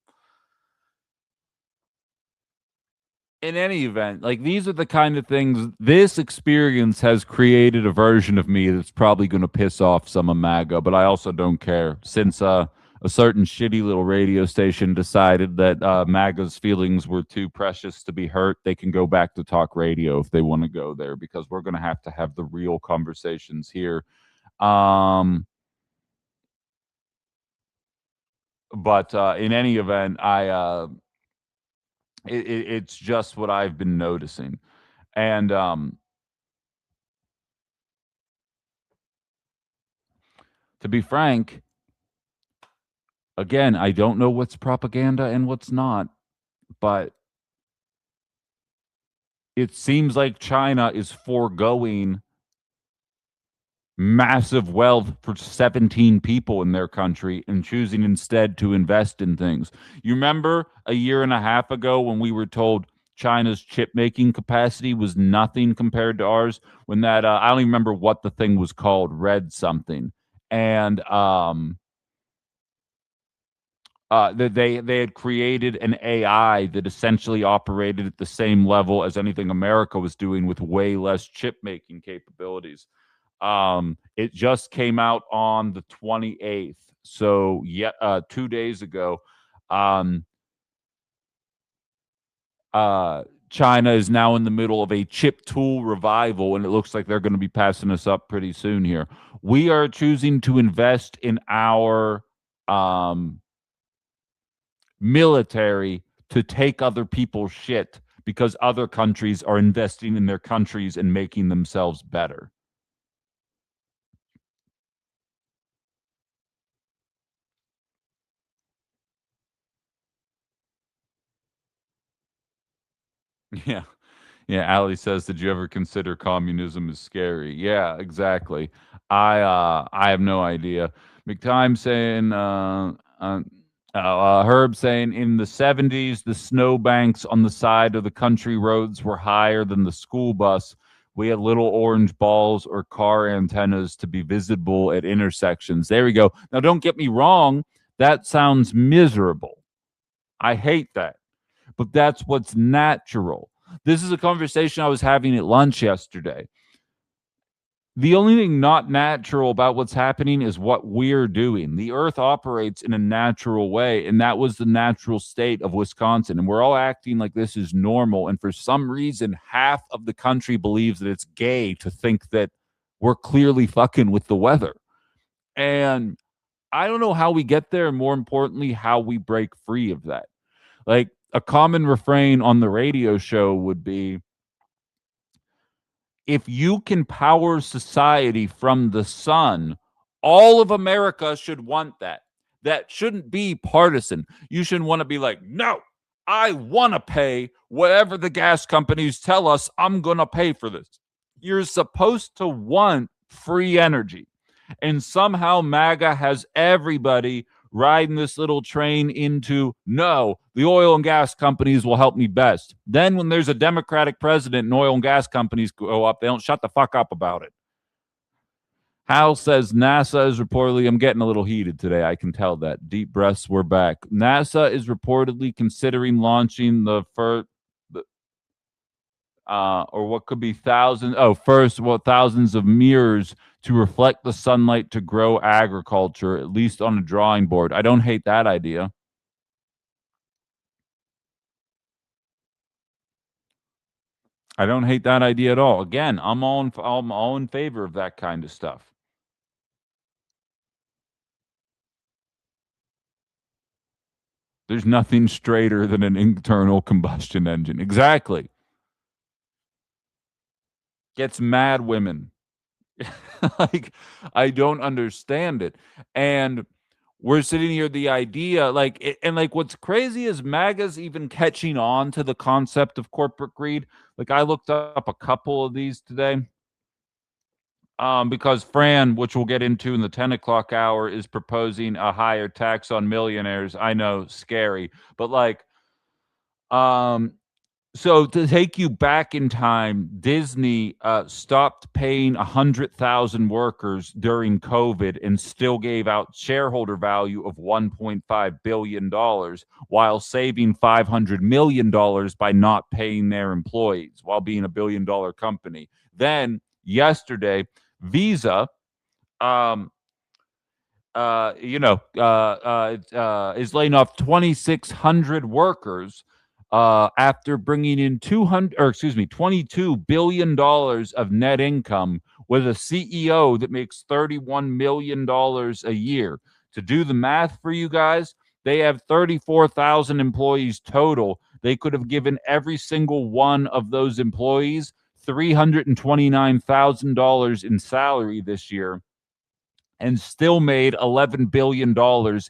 in any event, like these are the kind of things, this experience has created a version of me that's probably going to piss off some of MAGA, but I also don't care since a certain shitty little radio station decided that MAGA's feelings were too precious to be hurt. They can go back to talk radio if they want to go there because we're going to have the real conversations here. Um, but in any event, it's just what I've been noticing. And to be frank, again, I don't know what's propaganda and what's not, but it seems like China is foregoing massive wealth for 17 people in their country and choosing instead to invest in things. You remember a year and a half ago when we were told China's chip making capacity was nothing compared to ours? When that, I don't even remember what the thing was called, Red something. And that they had created an AI that essentially operated at the same level as anything America was doing with way less chip making capabilities. It just came out on the 28th, so 2 days ago. Um, China is now in the middle of a chip tool revival, and it looks like they're going to be passing us up pretty soon here. We are choosing to invest in our military to take other people's shit because other countries are investing in their countries and making themselves better. Yeah. Yeah, Ali says, "Did you ever consider communism is scary?" Yeah, exactly. I have no idea. McTime saying Herb saying in the 70s the snowbanks on the side of the country roads were higher than the school bus. We had little orange balls or car antennas to be visible at intersections. There we go. Now don't get me wrong, that sounds miserable. I hate that. But that's what's natural. This is a conversation I was having at lunch yesterday. The only thing not natural about what's happening is what we're doing. The earth operates in a natural way, and that was the natural state of Wisconsin. And we're all acting like this is normal. And for some reason, half of the country believes that it's gay to think that we're clearly fucking with the weather. And I don't know how we get there, and more importantly, how we break free of that. Like a common refrain on the radio show would be, if you can power society from the sun, all of America should want that. That shouldn't be partisan. You shouldn't want to be like, no, I want to pay whatever the gas companies tell us I'm going to pay for this. You're supposed to want free energy. And somehow MAGA has everybody riding this little train into, no, the oil and gas companies will help me best. Then when there's a Democratic president and oil and gas companies go up, they don't shut the fuck up about it. Hal says NASA is reportedly, I'm getting a little heated today. I can tell that. Deep breaths, we're back. NASA is reportedly considering launching the first, or what could be thousands of mirrors to reflect the sunlight to grow agriculture, at least on a drawing board. I don't hate that idea. I don't hate that idea at all. Again, I'm all in favor of that kind of stuff. There's nothing straighter than an internal combustion engine. Exactly. Gets mad women. Like, I don't understand it. And we're sitting here, the idea, like, and like, what's crazy is MAGA's even catching on to the concept of corporate greed. Like, I looked up a couple of these today. Because Fran, which we'll get into in the 10 o'clock hour, is proposing a higher tax on millionaires. I know, scary, but like, um, so to take you back in time, Disney stopped paying 100,000 workers during COVID and still gave out shareholder value of $1.5 billion while saving $500 million by not paying their employees while being $1 billion company. Then yesterday, Visa, um, is laying off 2,600 workers after bringing in 22 billion dollars of net income with a CEO that makes $31 million a year. To do the math for you guys, they have 34,000 employees total. They could have given every single one of those employees $329,000 in salary this year and still made $11 billion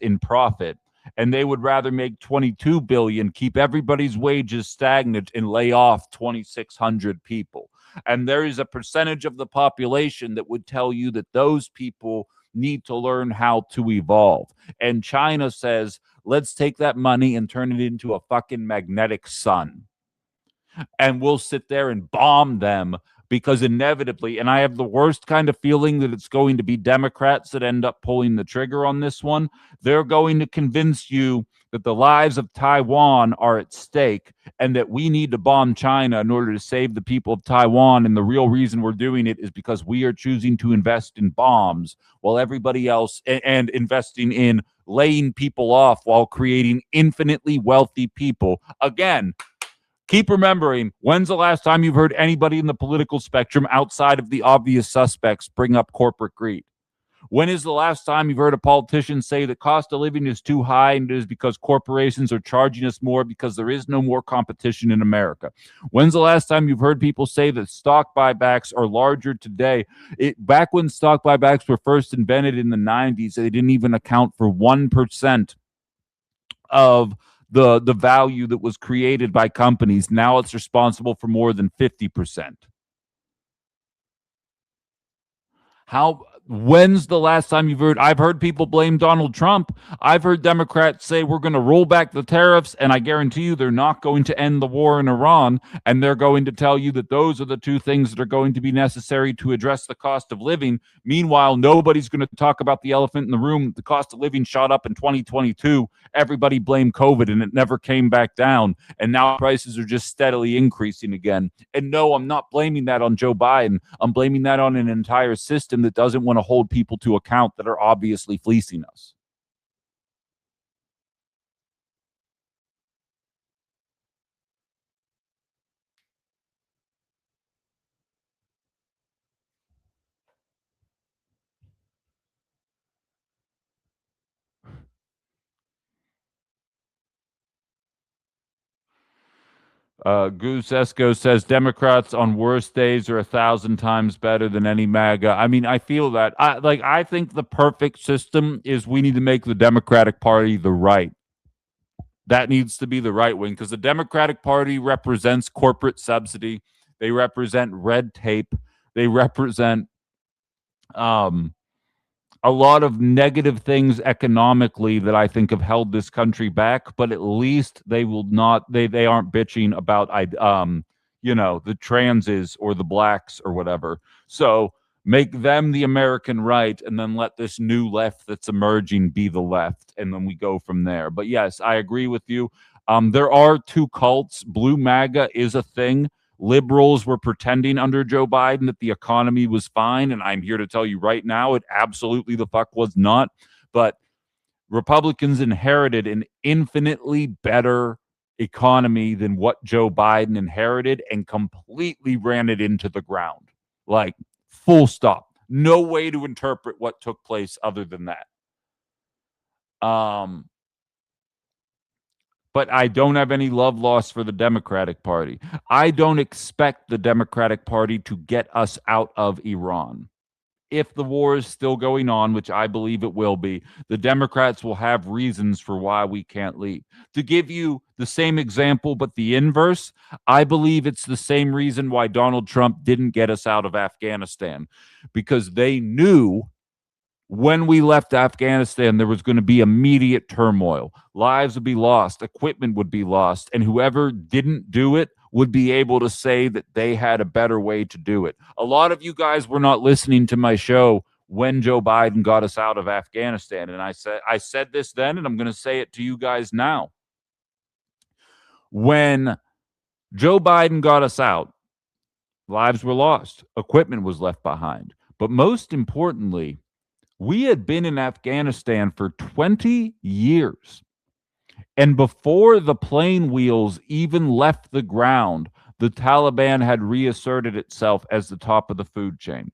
in profit. And they would rather make 22 billion, keep everybody's wages stagnant, and lay off 2,600 people. And there is a percentage of the population that would tell you that those people need to learn how to evolve. And China says, let's take that money and turn it into a fucking magnetic sun, and we'll sit there and bomb them, because inevitably, and I have the worst kind of feeling that it's going to be Democrats that end up pulling the trigger on this one. They're going to convince you that the lives of Taiwan are at stake and that we need to bomb China in order to save the people of Taiwan. And the real reason we're doing it is because we are choosing to invest in bombs while everybody else, and investing in laying people off while creating infinitely wealthy people. Again, keep remembering, when's the last time you've heard anybody in the political spectrum outside of the obvious suspects bring up corporate greed? When is the last time you've heard a politician say that cost of living is too high and it is because corporations are charging us more because there is no more competition in America? When's the last time you've heard people say that stock buybacks are larger today? Back when stock buybacks were first invented in the 90s, they didn't even account for 1% of the value that was created by companies. Now it's responsible for more than 50%. How When's the last time you've heard? I've heard people blame Donald Trump. I've heard Democrats say we're going to roll back the tariffs, and I guarantee you they're not going to end the war in Iran, and they're going to tell you that those are the two things that are going to be necessary to address the cost of living. Meanwhile, nobody's going to talk about the elephant in the room. The cost of living shot up in 2022. Everybody blamed COVID, and it never came back down, and now prices are just steadily increasing again. And no, I'm not blaming that on Joe Biden. I'm blaming that on an entire system that doesn't want to hold people to account that are obviously fleecing us. Goose Esco says Democrats on worst days are 1,000 times better than any MAGA. I mean, I feel that. I think the perfect system is we need to make the Democratic Party the right. That needs to be the right wing, because the Democratic Party represents corporate subsidy. They represent red tape. They represent um, a lot of negative things economically that I think have held this country back, but at least they will not they aren't bitching about the transes or the blacks or whatever. So make them the American right, and then let this new left that's emerging be the left, and then we go from there. But yes, I agree with you. There are two cults. Blue MAGA is a thing. Liberals were pretending under Joe Biden that the economy was fine, and I'm here to tell you right now it absolutely the fuck was not. But Republicans inherited an infinitely better economy than what Joe Biden inherited and completely ran it into the ground. Like, full stop. No way to interpret what took place other than that. But I don't have any love lost for the Democratic Party. I don't expect the Democratic Party to get us out of Iran. If the war is still going on, which I believe it will be, the Democrats will have reasons for why we can't leave. To give you the same example, but the inverse, I believe it's the same reason why Donald Trump didn't get us out of Afghanistan, because they knew when we left Afghanistan, there was going to be immediate turmoil. Lives would be lost, equipment would be lost, and whoever didn't do it would be able to say that they had a better way to do it. A lot of you guys were not listening to my show when Joe Biden got us out of Afghanistan, and I said this then, and I'm going to say it to you guys now. When Joe Biden got us out, lives were lost, equipment was left behind, but most importantly, we had been in Afghanistan for 20 years. And before the plane wheels even left the ground, the Taliban had reasserted itself as the top of the food chain.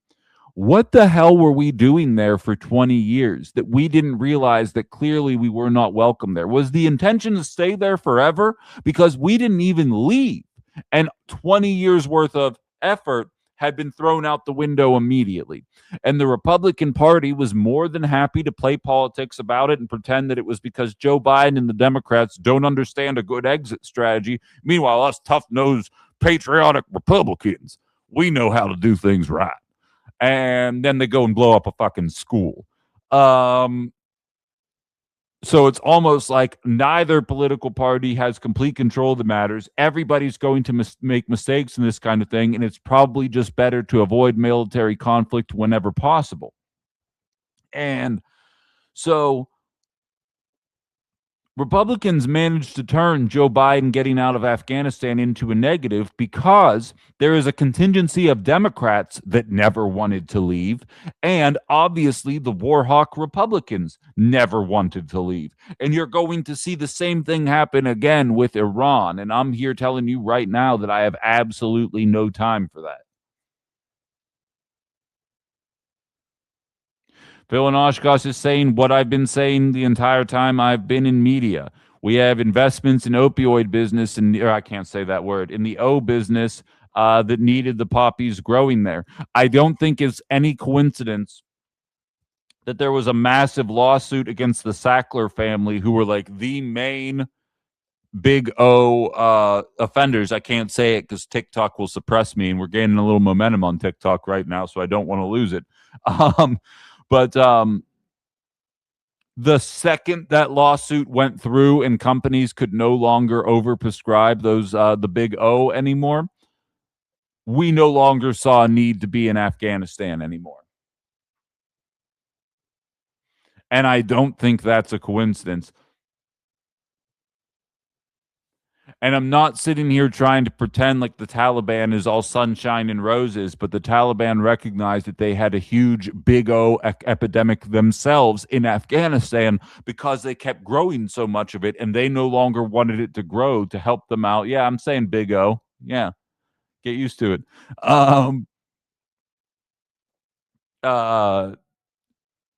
What the hell were we doing there for 20 years that we didn't realize that clearly we were not welcome there? Was the intention to stay there forever? Because we didn't even leave. And 20 years worth of effort had been thrown out the window immediately. And the Republican Party was more than happy to play politics about it and pretend that it was because Joe Biden and the Democrats don't understand a good exit strategy. Meanwhile, us tough-nosed, patriotic Republicans, we know how to do things right. And then they go and blow up a fucking school. So it's almost like neither political party has complete control of the matters. Everybody's going to make mistakes in this kind of thing, and it's probably just better to avoid military conflict whenever possible. And so Republicans managed to turn Joe Biden getting out of Afghanistan into a negative because there is a contingency of Democrats that never wanted to leave. And obviously, the war hawk Republicans never wanted to leave. And you're going to see the same thing happen again with Iran. And I'm here telling you right now that I have absolutely no time for that. Phil and Oshkosh is saying what I've been saying the entire time I've been in media. We have investments in opioid business, and I can't say that word, in the O business that needed the poppies growing there. I don't think it's any coincidence that there was a massive lawsuit against the Sackler family, who were like the main big O offenders. I can't say it because TikTok will suppress me, and we're gaining a little momentum on TikTok right now, so I don't want to lose it. But the second that lawsuit went through and companies could no longer overprescribe those the big O anymore, we no longer saw a need to be in Afghanistan anymore. And I don't think that's a coincidence. And I'm not sitting here trying to pretend like the Taliban is all sunshine and roses, but the Taliban recognized that they had a huge big O epidemic themselves in Afghanistan because they kept growing so much of it, and they no longer wanted it to grow to help them out. Yeah, I'm saying big O. Yeah, get used to it.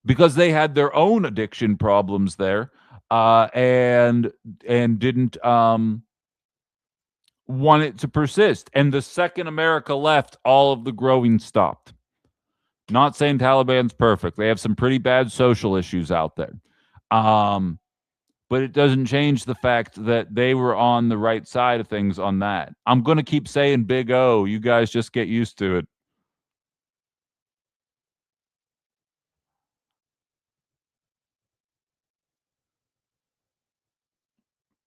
Because they had their own addiction problems there, and didn't want it to persist. And the second America left, all of the growing stopped. Not saying Taliban's perfect. They have some pretty bad social issues out there. But it doesn't change the fact that they were on the right side of things on that. I'm going to keep saying big O. You guys just get used to it.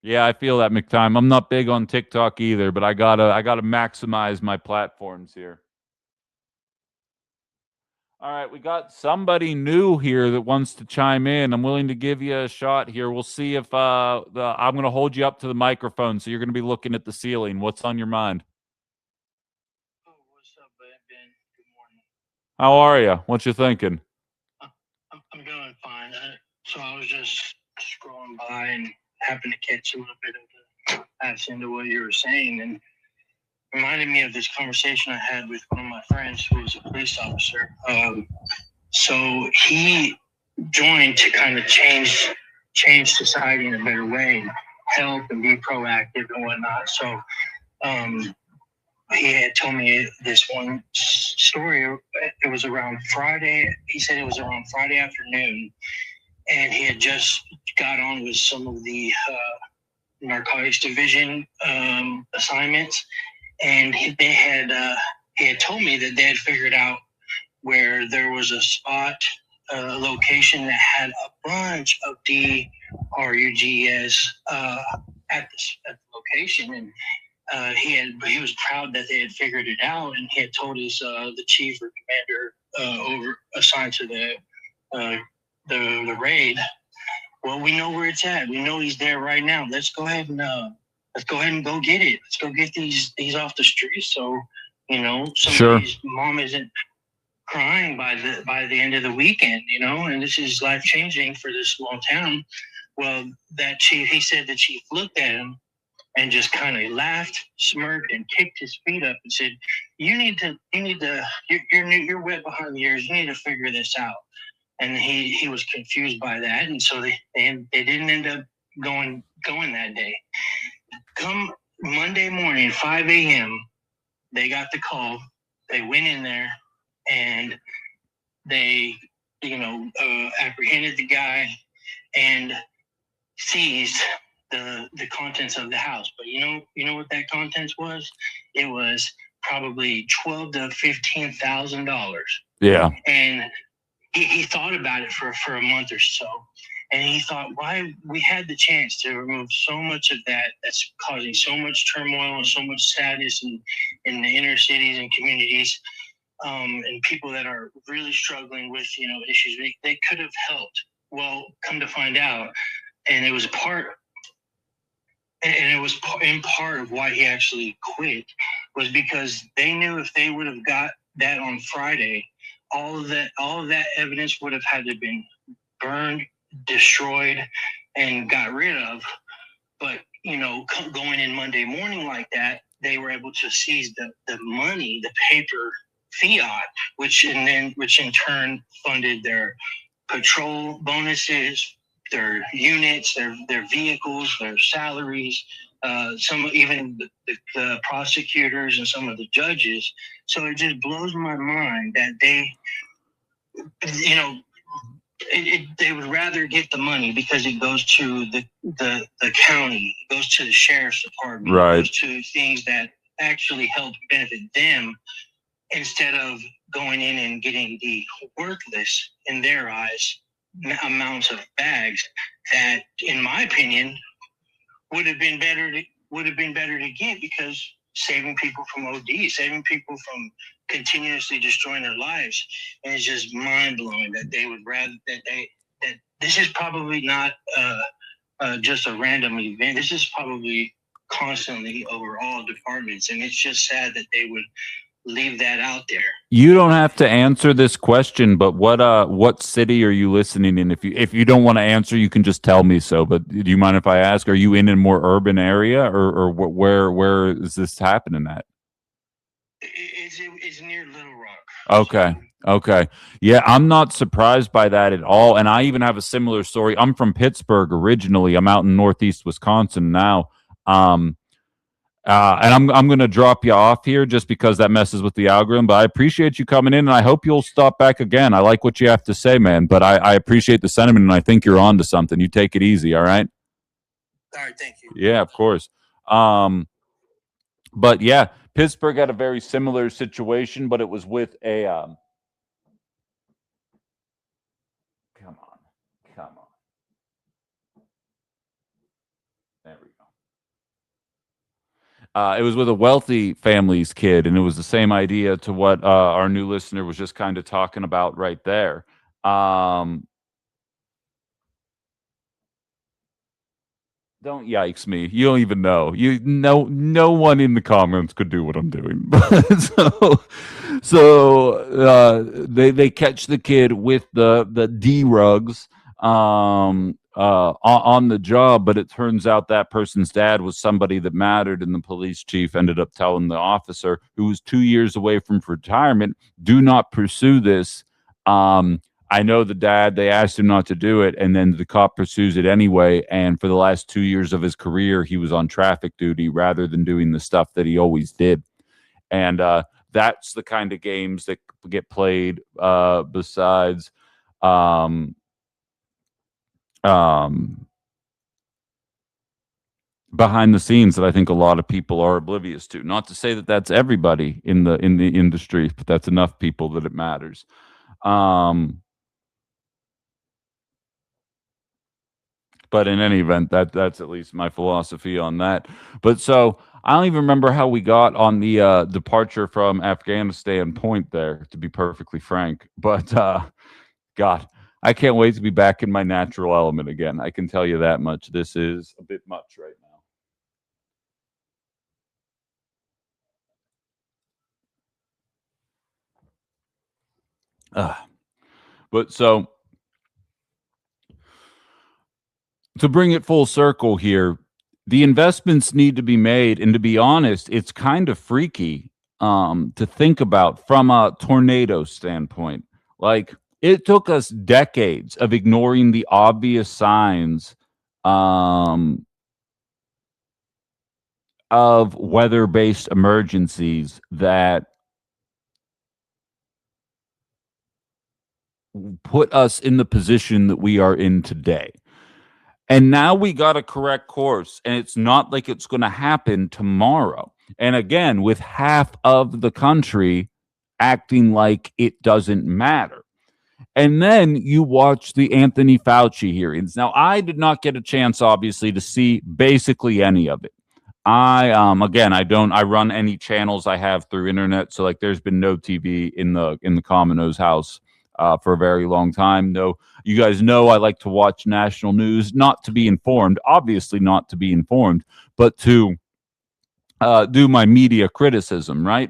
Yeah, I feel that, McTime. I'm not big on TikTok either, but I gotta maximize my platforms here. All right, we got somebody new here that wants to chime in. I'm willing to give you a shot here. We'll see if I'm going to hold you up to the microphone, so you're going to be looking at the ceiling. What's on your mind? Oh, what's up, Ben? Good morning. How are you? What you thinking? I'm doing fine. So I was just scrolling by and happened to catch a little bit of asked into what you were saying, and reminded me of this conversation I had with one of my friends who was a police officer. So he joined to kind of change society in a better way, and help and be proactive and whatnot. So um, he had told me this one story. It was around Friday. He said it was around Friday afternoon, and he had just got on with some of the narcotics division assignments, and he had told me that they had figured out where there was a spot, a location that had a bunch of DRUGS at the location, and he was proud that they had figured it out, and he had told his the chief or commander over assigned to the raid. Well, we know where it's at. We know he's there right now. Let's go ahead and go get it. Let's go get these off the streets. So somebody's mom isn't crying by the end of the weekend. And this is life changing for this small town. Well, that chief, he said the chief looked at him and just kind of laughed, smirked, and kicked his feet up and said, you're wet behind the ears. You need to figure this out. And he was confused by that, and so they didn't end up going that day. Come Monday morning, 5 a.m., they got the call. They went in there, and they apprehended the guy and seized the contents of the house. But you know what that contents was? It was probably $12,000 to $15,000. Yeah. And he thought about it for a month or so, and he thought, why we had the chance to remove so much of that's causing so much turmoil and so much sadness in the inner cities and communities, and people that are really struggling with issues. They could have helped. Well, come to find out, and it was in part of why he actually quit, was because they knew if they would have got that on Friday, all of that evidence would have had to been burned, destroyed, and got rid of. But going in Monday morning like that, they were able to seize the money, the paper fiat, which in turn funded their patrol bonuses, their units, their vehicles, their salaries, some even the prosecutors and some of the judges. So it just blows my mind that they would rather get the money because it goes to the county, it goes to the sheriff's department, right. It goes to things that actually help benefit them, instead of going in and getting the worthless, in their eyes, amounts of bags that, in my opinion, would have been better to get, because saving people from OD, saving people from continuously destroying their lives. And it's just mind blowing that they would rather that this is probably not just a random event. This is probably constantly over all departments, and it's just sad that they would leave that out there. You don't have to answer this question, but what city are you listening in? If you don't want to answer, you can just tell me so. But do you mind if I ask? Are you in a more urban area, or where is this happening at? It's near Little Rock. Okay. Okay. Yeah, I'm not surprised by that at all. And I even have a similar story. I'm from Pittsburgh originally. I'm out in Northeast Wisconsin now. And I'm going to drop you off here just because that messes with the algorithm. But I appreciate you coming in, and I hope you'll stop back again. I like what you have to say, man. But I appreciate the sentiment, and I think you're on to something. You take it easy, all right? All right, thank you. Yeah, of course. But yeah, Pittsburgh had a very similar situation, but it was with a come on. There we go. It was with a wealthy family's kid, and it was the same idea to what our new listener was just kind of talking about right there. Don't yikes me. You don't even know. No one in the comments could do what I'm doing. so they catch the kid with the D rugs, on the job, but it turns out that person's dad was somebody that mattered, and the police chief ended up telling the officer, who was 2 years away from retirement, do not pursue this. I know the dad, they asked him not to do it, and then the cop pursues it anyway, and for the last 2 years of his career, he was on traffic duty rather than doing the stuff that he always did. And that's the kind of games that get played besides um, behind the scenes, that I think a lot of people are oblivious to. Not to say that that's everybody in the industry, but that's enough people that it matters. But in any event, that's at least my philosophy on that. But so I don't even remember how we got on the departure from Afghanistan point there, to be perfectly frank. But God, I can't wait to be back in my natural element again. I can tell you that much. This is a bit much right now. But so to bring it full circle here, the investments need to be made. And to be honest, it's kind of freaky to think about from a tornado standpoint. Like, it took us decades of ignoring the obvious signs um, of weather based emergencies that put us in the position that we are in today. And now we got to correct course, and it's not like it's going to happen tomorrow. And again, with half of the country acting like it doesn't matter. And then you watch the Anthony Fauci hearings. Now, I did not get a chance, obviously, to see basically any of it. Again, I run any channels I have through internet, so like there's been no TV in the Cominos house for a very long time. No, you guys know I like to watch national news, not to be informed, obviously not to be informed, but to do my media criticism, right?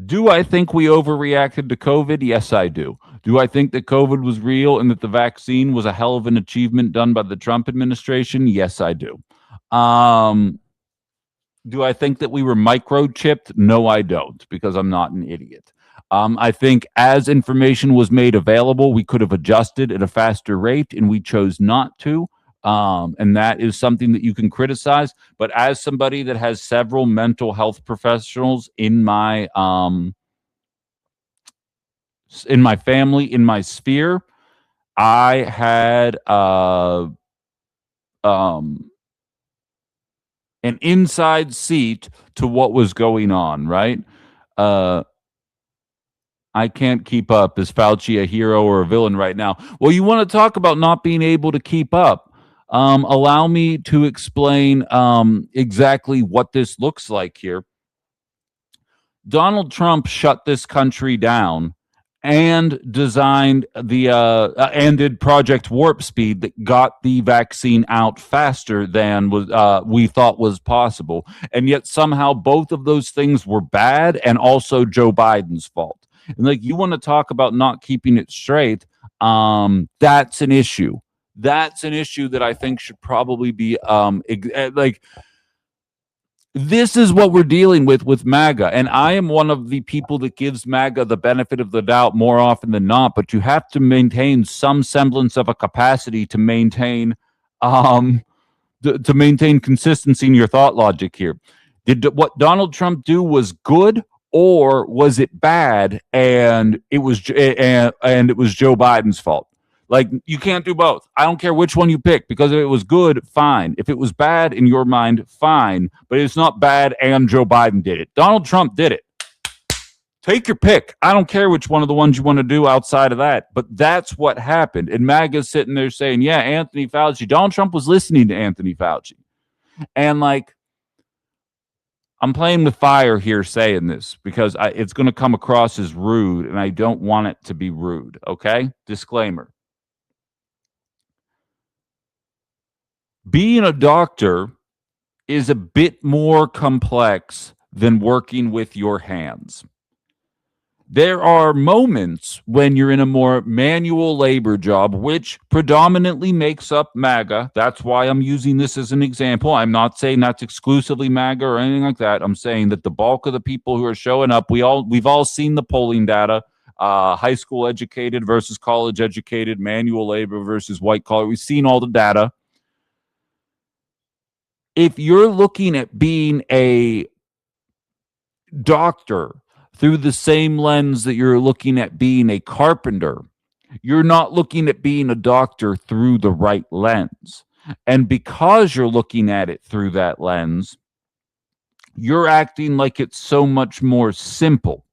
Do I think we overreacted to COVID? Yes, I do. Do I think that COVID was real and that the vaccine was a hell of an achievement done by the Trump administration? Yes, I do. Do I think that we were microchipped? No, I don't, because I'm not an idiot. I think as information was made available, we could have adjusted at a faster rate, and we chose not to. And that is something that you can criticize. But as somebody that has several mental health professionals in my family, in my sphere, I had an inside seat to what was going on, right? I can't keep up. Is Fauci a hero or a villain right now? Well, you want to talk about not being able to keep up. Allow me to explain exactly what this looks like here. Donald Trump shut this country down and designed and did Project Warp Speed that got the vaccine out faster than we thought was possible. And yet somehow both of those things were bad, and also Joe Biden's fault. And like, you want to talk about not keeping it straight, that's an issue. That's an issue that I think should probably be like, this is what we're dealing with MAGA. And I am one of the people that gives MAGA the benefit of the doubt more often than not, but you have to maintain some semblance of a capacity to maintain consistency in your thought logic here. Did what Donald Trump do was good, or was it bad and it was Joe Biden's fault? Like, you can't do both. I don't care which one you pick, because if it was good, fine. If it was bad in your mind, fine. But it's not bad and Joe Biden did it. Donald Trump did it. Take your pick. I don't care which one of the ones you want to do outside of that. But that's what happened. And MAGA's sitting there saying, yeah, Anthony Fauci. Donald Trump was listening to Anthony Fauci. And like, I'm playing with fire here saying this, because it's going to come across as rude, and I don't want it to be rude. Okay? Disclaimer. Being a doctor is a bit more complex than working with your hands. There are moments when you're in a more manual labor job, which predominantly makes up MAGA. That's why I'm using this as an example. I'm not saying that's exclusively MAGA or anything like that. I'm saying that the bulk of the people who are showing up, we've all seen the polling data. High school educated versus college educated, manual labor versus white collar. We've seen all the data. If you're looking at being a doctor through the same lens that you're looking at being a carpenter, you're not looking at being a doctor through the right lens. And because you're looking at it through that lens, you're acting like it's so much more simple.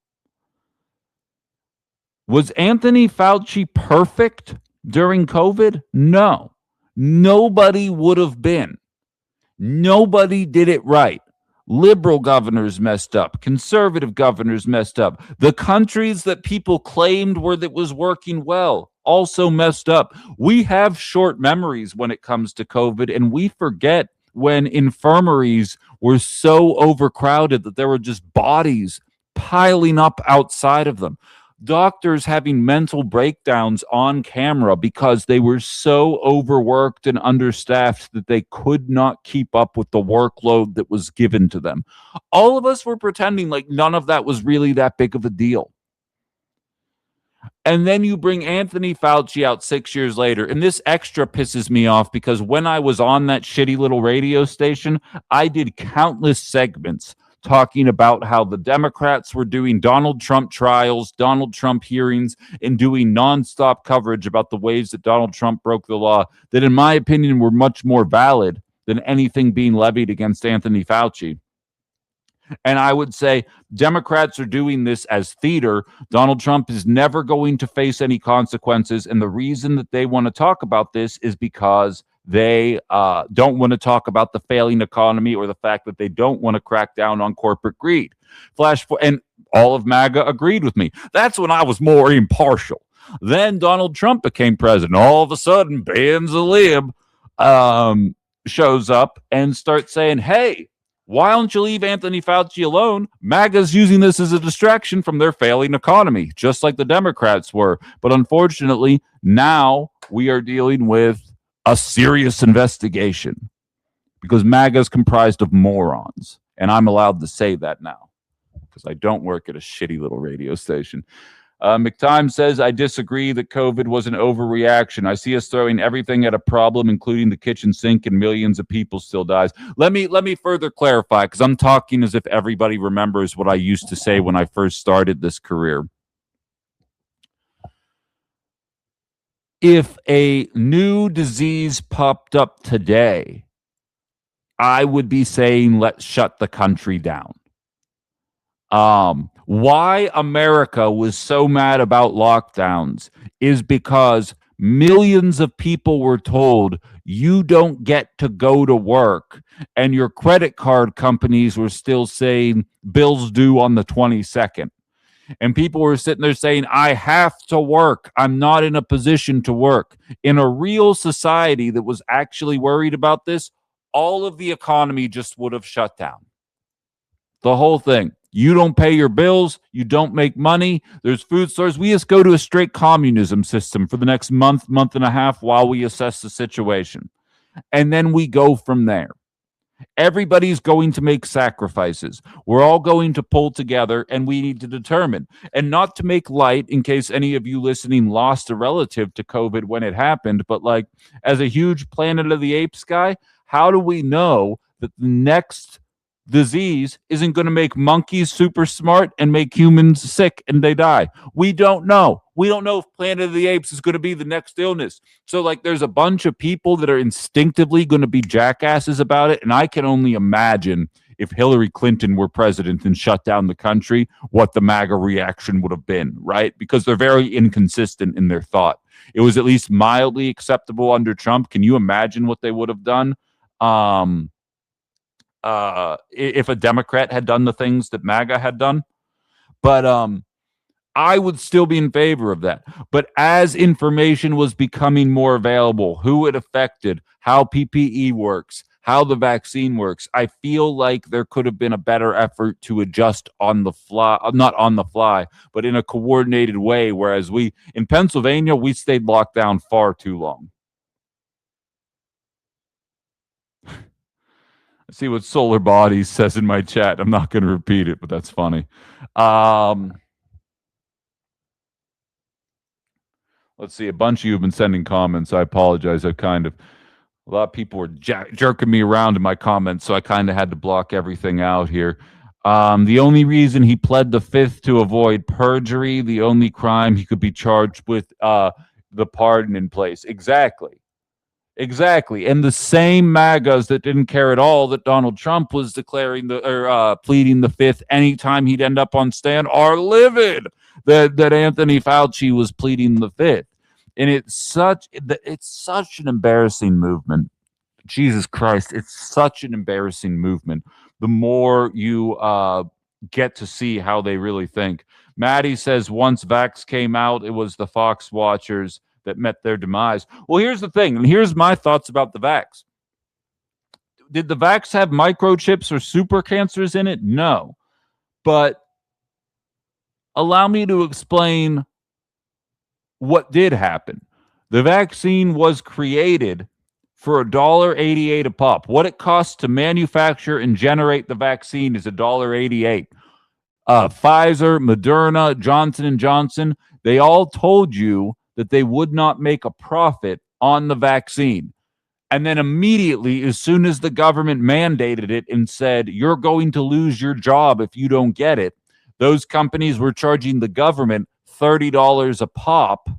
Was Anthony Fauci perfect during COVID? No. Nobody would have been. Nobody did it right. Liberal governors messed up. Conservative governors messed up. The countries that people claimed that was working well also messed up. We have short memories when it comes to COVID, and we forget when infirmaries were so overcrowded that there were just bodies piling up outside of them. Doctors having mental breakdowns on camera because they were so overworked and understaffed that they could not keep up with the workload that was given to them. All of us were pretending like none of that was really that big of a deal. And then you bring Anthony Fauci out 6 years later, and this extra pisses me off because when I was on that shitty little radio station, I did countless segments talking about how the Democrats were doing Donald Trump trials, Donald Trump hearings, and doing nonstop coverage about the ways that Donald Trump broke the law that, in my opinion, were much more valid than anything being levied against Anthony Fauci. And I would say Democrats are doing this as theater. Donald Trump is never going to face any consequences. And the reason that they want to talk about this is because they don't want to talk about the failing economy or the fact that they don't want to crack down on corporate greed. And all of MAGA agreed with me. That's when I was more impartial. Then Donald Trump became president. All of a sudden, Ben Zalib shows up and starts saying, hey, why don't you leave Anthony Fauci alone? MAGA's using this as a distraction from their failing economy, just like the Democrats were. But unfortunately, now we are dealing with a serious investigation because MAGA is comprised of morons. And I'm allowed to say that now because I don't work at a shitty little radio station. McTime says, I disagree that COVID was an overreaction. I see us throwing everything at a problem, including the kitchen sink, and millions of people still dies. Let me further clarify, because I'm talking as if everybody remembers what I used to say when I first started this career. If a new disease popped up today, I would be saying, let's shut the country down. Why America was so mad about lockdowns is because millions of people were told you don't get to go to work, and your credit card companies were still saying bills due on the 22nd. And people were sitting there saying, I have to work. I'm not in a position to work. In a real society that was actually worried about this, all of the economy just would have shut down. The whole thing. You don't pay your bills. You don't make money. There's food stores. We just go to a straight communism system for the next month and a half while we assess the situation. And then we go from there. Everybody's going to make sacrifices. We're all going to pull together, and we need to determine. And not to make light, in case any of you listening lost a relative to COVID when it happened, but like as a huge Planet of the Apes guy, how do we know that the next disease isn't going to make monkeys super smart and make humans sick and they die? We don't know. We don't know if Planet of the Apes is going to be the next illness. So like there's a bunch of people that are instinctively going to be jackasses about it. And I can only imagine if Hillary Clinton were president and shut down the country, what the MAGA reaction would have been, right? Because they're very inconsistent in their thought. It was at least mildly acceptable under Trump. Can you imagine what they would have done? If a Democrat had done the things that MAGA had done. But I would still be in favor of that. But as information was becoming more available, who it affected, how PPE works, how the vaccine works. I feel like there could have been a better effort to adjust on the fly, not on the fly, but in a coordinated way. Whereas we, in Pennsylvania, we stayed locked down far too long. Let's see what Solar Bodies says in my chat. I'm not going to repeat it, but that's funny. Let's see. A bunch of you have been sending comments. I apologize. A lot of people were jerking me around in my comments, so I kind of had to block everything out here. The only reason he pled the fifth to avoid perjury, the only crime he could be charged with, the pardon in place. Exactly. And the same MAGAs that didn't care at all that Donald Trump was declaring pleading the fifth anytime he'd end up on stand are livid that Anthony Fauci was pleading the fifth. And it's such an embarrassing movement. Jesus Christ, it's such an embarrassing movement. The more you get to see how they really think. Maddie says once Vax came out, it was the Fox watchers that met their demise. Well, here's the thing, and here's my thoughts about the Vax. Did the Vax have microchips or super cancers in it? No. But allow me to explain what did happen. The vaccine was created for $1.88 a pop. What it costs to manufacture and generate the vaccine is $1.88. Pfizer, Moderna, Johnson & Johnson, they all told you that they would not make a profit on the vaccine. And then immediately, as soon as the government mandated it and said, you're going to lose your job if you don't get it, those companies were charging the government $30 a pop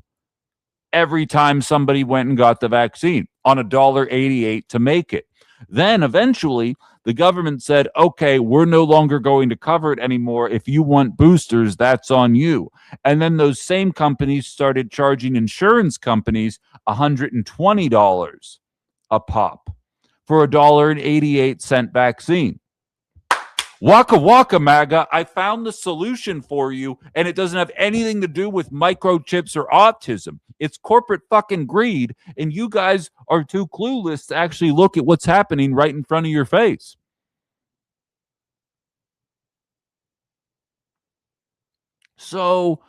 every time somebody went and got the vaccine on $1.88 to make it. Then eventually the government said, okay, we're no longer going to cover it anymore. If you want boosters, that's on you. And then those same companies started charging insurance companies $120 a pop for $1.88 vaccine. Waka waka, MAGA. I found the solution for you, and it doesn't have anything to do with microchips or autism. It's corporate fucking greed, and you guys are too clueless to actually look at what's happening right in front of your face. So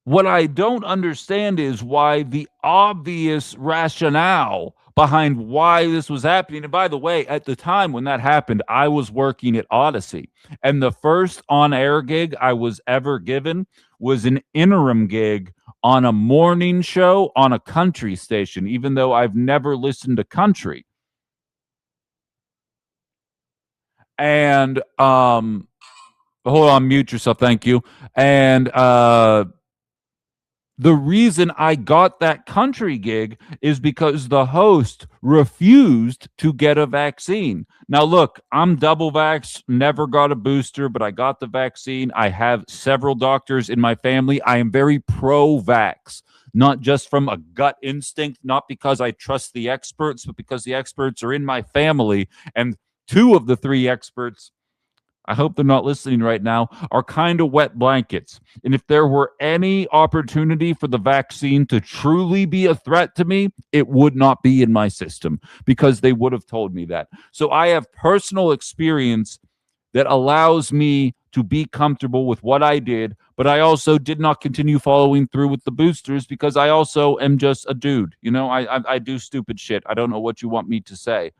what I don't understand is why the obvious rationale behind why this was happening. And by the way, at the time when that happened, I was working at Odyssey. And the first on-air gig I was ever given was an interim gig on a morning show on a country station, even though I've never listened to country. And hold on, mute yourself. Thank you. And the reason I got that country gig is because the host refused to get a vaccine. Now, look, I'm double vax, never got a booster, but I got the vaccine. I have several doctors in my family. I am very pro-vax, not just from a gut instinct, not because I trust the experts, but because the experts are in my family. And two of the three experts, I hope they're not listening right now, are kind of wet blankets. And if there were any opportunity for the vaccine to truly be a threat to me, it would not be in my system because they would have told me that. So I have personal experience that allows me to be comfortable with what I did, but I also did not continue following through with the boosters because I also am just a dude. You know, I do stupid shit. I don't know what you want me to say.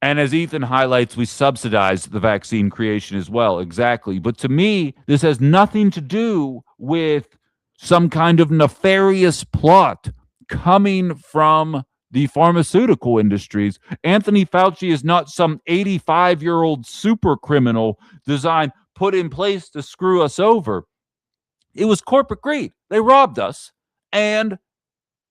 And as Ethan highlights, we subsidize the vaccine creation as well. Exactly. But to me, this has nothing to do with some kind of nefarious plot coming from the pharmaceutical industries. Anthony Fauci is not some 85-year-old super criminal put in place to screw us over. It was corporate greed. They robbed us, and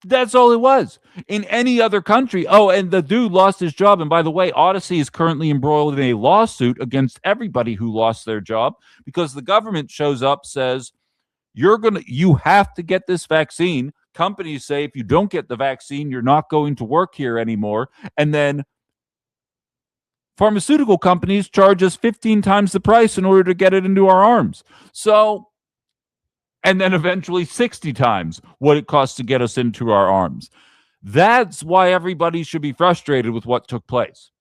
that's all it was. In any other country, and the dude lost his job. And by the way, Odyssey is currently embroiled in a lawsuit against everybody who lost their job because the government shows up, says, you have to get this vaccine. Companies say, if you don't get the vaccine, you're not going to work here anymore. And then pharmaceutical companies charge us 15 times the price in order to get it into our arms. So and then eventually 60 times what it costs to get us into our arms. That's why everybody should be frustrated with what took place.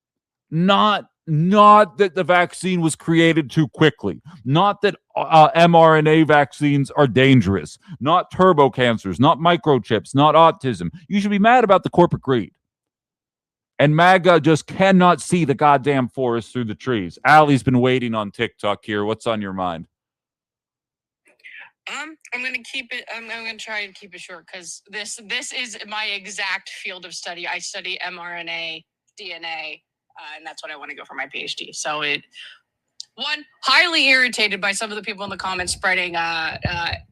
Not that the vaccine was created too quickly, not that mRNA vaccines are dangerous, not turbo cancers, not microchips, not autism. You should be mad about the corporate greed. And MAGA just cannot see the goddamn forest through the trees. Allie's been waiting on TikTok here. What's on your mind? I'm gonna keep it. I'm gonna try and keep it short because this is my exact field of study. I study mRNA, DNA, and that's what I want to go for my PhD. So highly irritated by some of the people in the comments spreading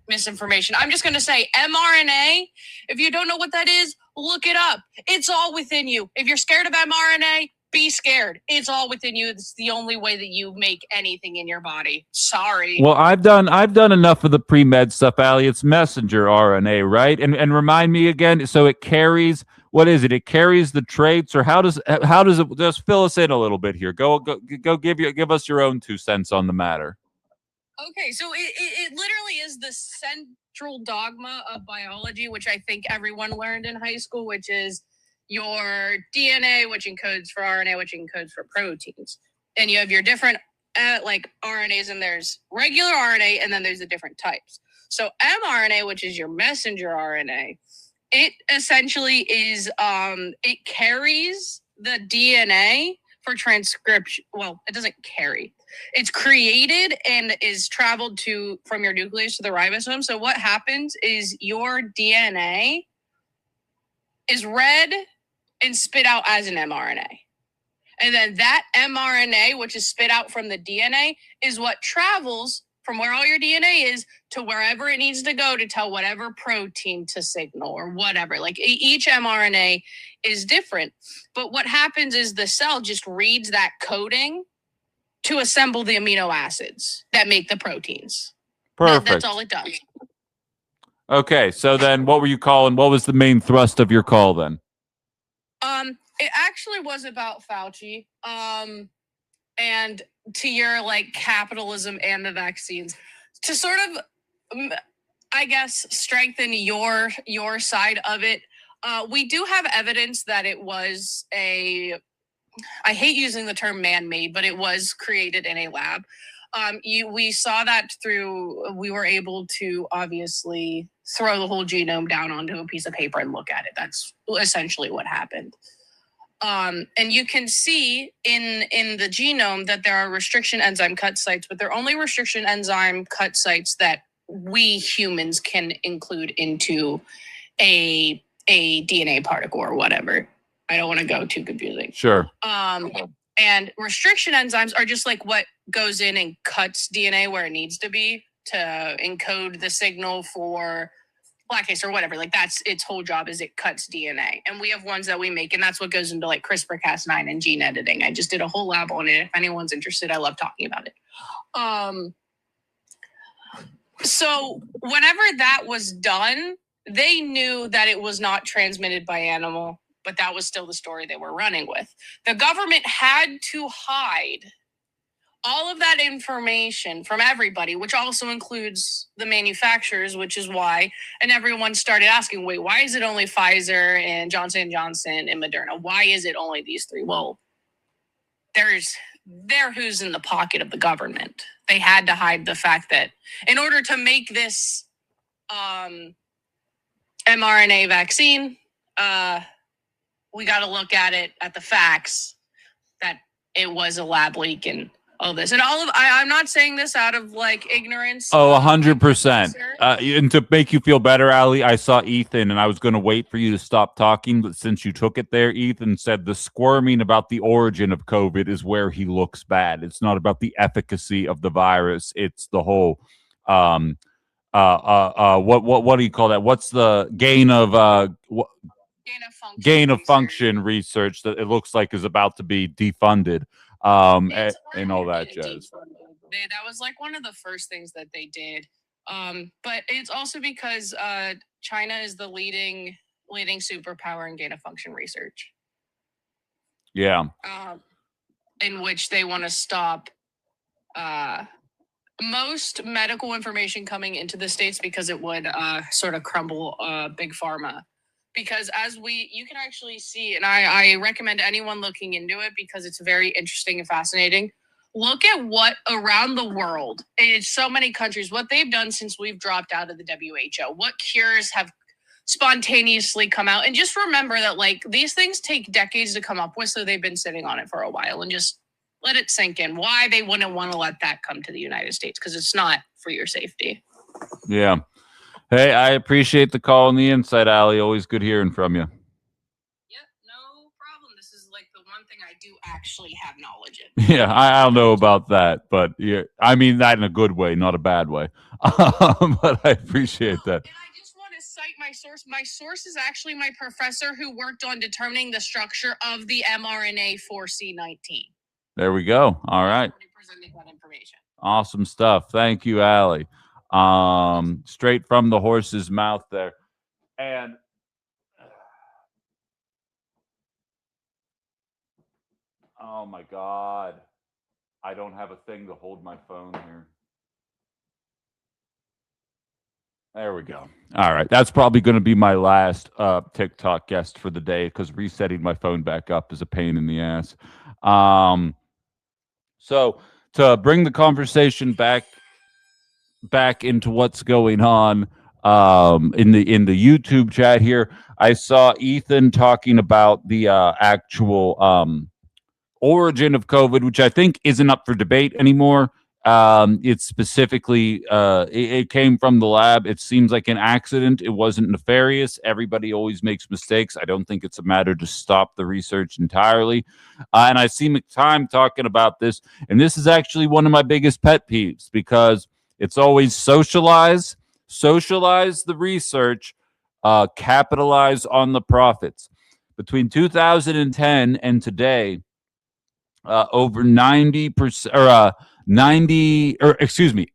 misinformation. I'm just going to say mRNA. If you don't know what that is, look it up. It's all within you. If you're scared of mRNA, be scared. It's all within you. It's the only way that you make anything in your body. Sorry. Well, I've done enough of the pre-med stuff, Allie. It's messenger RNA, right? And remind me again. So it carries, what is it? It carries the traits, or how does it? Just fill us in a little bit here. Go give us your own 2 cents on the matter. Okay, so it literally is the central dogma of biology, which I think everyone learned in high school, which is your DNA, which encodes for RNA, which encodes for proteins. And you have your different like RNAs, and there's regular RNA, and then there's the different types. So mRNA, which is your messenger RNA, it essentially is it carries the DNA for transcription. Well, it doesn't carry. It's created and is traveled from your nucleus to the ribosome. So what happens is your DNA is read and spit out as an mRNA. And then that mRNA, which is spit out from the DNA, is what travels from where all your DNA is to wherever it needs to go to tell whatever protein to signal or whatever. Like each mRNA is different. But what happens is the cell just reads that coding to assemble the amino acids that make the proteins. Perfect. That's all it does. Okay, so then what were you calling? What was the main thrust of your call then? It actually was about Fauci. And to your like capitalism and the vaccines, to sort of I guess strengthen your side of it. We do have evidence that it was I hate using the term man-made, but it was created in a lab. We saw that we were able to obviously throw the whole genome down onto a piece of paper and look at it. That's essentially what happened. And you can see in the genome that there are restriction enzyme cut sites, but they're only restriction enzyme cut sites that we humans can include into a DNA particle or whatever. I don't want to go too confusing. Sure. And restriction enzymes are just like what goes in and cuts DNA where it needs to be to encode the signal for lactase or whatever. Like that's its whole job, is it cuts DNA. And we have ones that we make, and that's what goes into like CRISPR-Cas9 and gene editing. I just did a whole lab on it. If anyone's interested, I love talking about it. So whenever that was done, they knew that it was not transmitted by animal, but that was still the story they were running with. The government had to hide all of that information from everybody, which also includes the manufacturers, which is why, and everyone started asking, wait, why is it only Pfizer and Johnson & Johnson and Moderna? Why is it only these three? Well, they're who's in the pocket of the government. They had to hide the fact that in order to make this mRNA vaccine, we got to look at it at the facts that it was a lab leak and all this. And I'm not saying this out of like ignorance. Oh, 100%. And to make you feel better, Allie, I saw Ethan and I was going to wait for you to stop talking. But since you took it there, Ethan said the squirming about the origin of COVID is where he looks bad. It's not about the efficacy of the virus. It's the whole, what do you call that? What's the gain of function research that it looks like is about to be defunded. And all that jazz. That was like one of the first things that they did. But it's also because China is the leading superpower in gain of function research. Yeah. In which they want to stop most medical information coming into the States, because it would sort of crumble big pharma. Because you can actually see, and I recommend anyone looking into it because it's very interesting and fascinating. Look at what around the world, in so many countries, what they've done since we've dropped out of the WHO, what cures have spontaneously come out. And just remember that like these things take decades to come up with, so they've been sitting on it for a while, and just let it sink in why they wouldn't want to let that come to the United States, because it's not for your safety. Yeah. Hey, I appreciate the call and the insight, Allie. Always good hearing from you. Yep, no problem. This is like the one thing I do actually have knowledge in. Yeah, I don't know about that, but yeah, I mean that in a good way, not a bad way. But I appreciate that. And I just want to cite my source. My source is actually my professor who worked on determining the structure of the mRNA 4C19. There we go. All right. Presenting that information. Awesome stuff. Thank you, Allie. Straight from the horse's mouth there. And oh my God, I don't have a thing to hold my phone here. There we go. All right. That's probably going to be my last TikTok guest for the day, because resetting my phone back up is a pain in the ass. So to bring the conversation back into what's going on in the YouTube chat here, I saw Ethan talking about the actual origin of COVID, which I think isn't up for debate anymore. It's specifically it came from the lab. It seems like an accident. It wasn't nefarious. Everybody always makes mistakes. I don't think it's a matter to stop the research entirely. And I see McTime talking about this, and this is actually one of my biggest pet peeves, because it's always socialize the research, capitalize on the profits. Between 2010 and today, over 90%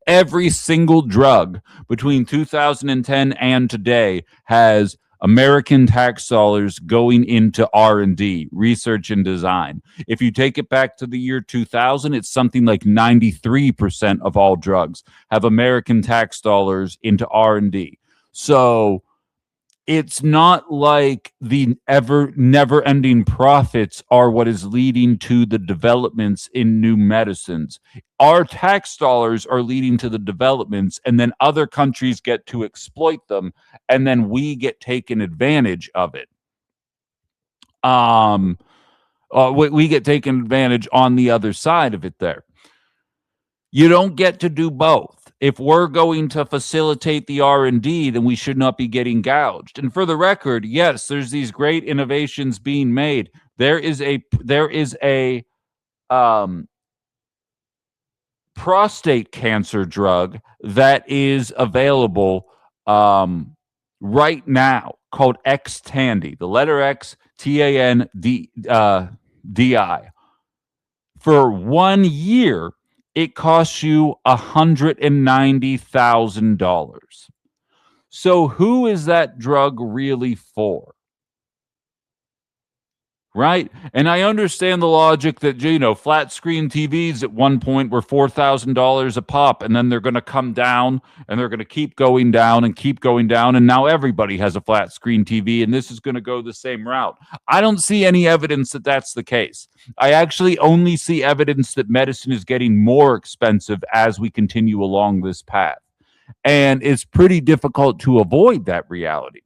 every single drug between 2010 and today has American tax dollars going into R&D, research and design. If you take it back to the year 2000, it's something like 93% of all drugs have American tax dollars into R&D. So it's not like the never-ending profits are what is leading to the developments in new medicines. Our tax dollars are leading to the developments, and then other countries get to exploit them, and then we get taken advantage of it. We get taken advantage on the other side of it there. You don't get to do both. If we're going to facilitate the R&D, then we should not be getting gouged. And for the record, yes, there's these great innovations being made. There is a prostate cancer drug that is available right now called Xtandi, the letter X, TANDI. For 1 year, it costs you $190,000. So who is that drug really for? Right? And I understand the logic that, flat screen TVs at one point were $4,000 a pop, and then they're going to come down, and they're going to keep going down and keep going down, and now everybody has a flat screen TV, and this is going to go the same route. I don't see any evidence that that's the case. I actually only see evidence that medicine is getting more expensive as we continue along this path. And it's pretty difficult to avoid that reality.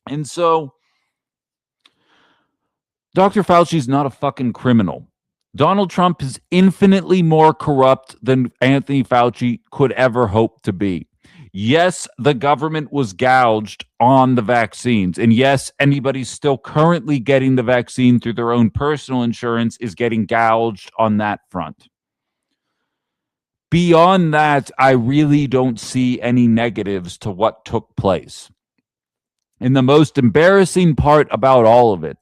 And so Dr. Fauci is not a fucking criminal. Donald Trump is infinitely more corrupt than Anthony Fauci could ever hope to be. Yes, the government was gouged on the vaccines. And yes, anybody still currently getting the vaccine through their own personal insurance is getting gouged on that front. Beyond that, I really don't see any negatives to what took place. And the most embarrassing part about all of it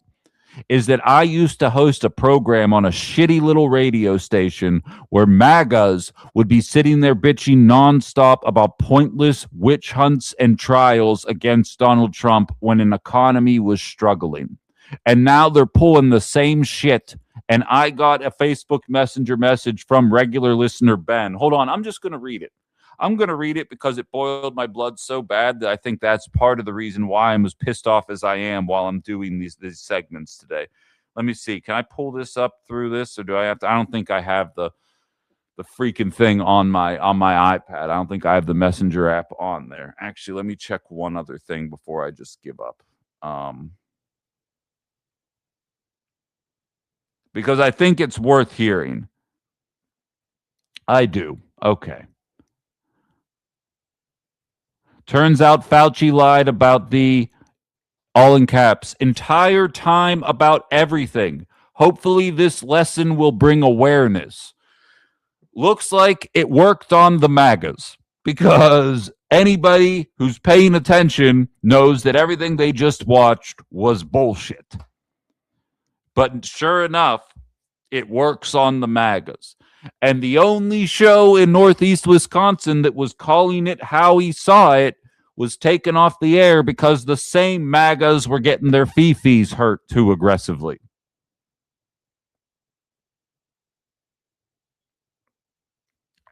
is that I used to host a program on a shitty little radio station where MAGAs would be sitting there bitching nonstop about pointless witch hunts and trials against Donald Trump when an economy was struggling. And now they're pulling the same shit and I got a Facebook Messenger message from regular listener Ben. Hold on, I'm just going to read it. I'm going to read it because it boiled my blood so bad that I think that's part of the reason why I'm as pissed off as I am while I'm doing these segments today. Let me see. Can I pull this up through this, or do I have to? I don't think I have the freaking thing on my iPad. I don't think I have the Messenger app on there. Actually, let me check one other thing before I just give up. Because I think it's worth hearing. I do. Okay. Turns out Fauci lied about the, all in caps, entire time about everything. Hopefully this lesson will bring awareness. Looks like it worked on the MAGAs, because anybody who's paying attention knows that everything they just watched was bullshit. But sure enough, it works on the MAGAs. And the only show in Northeast Wisconsin that was calling it how he saw it was taken off the air because the same MAGAs were getting their fifis hurt too aggressively.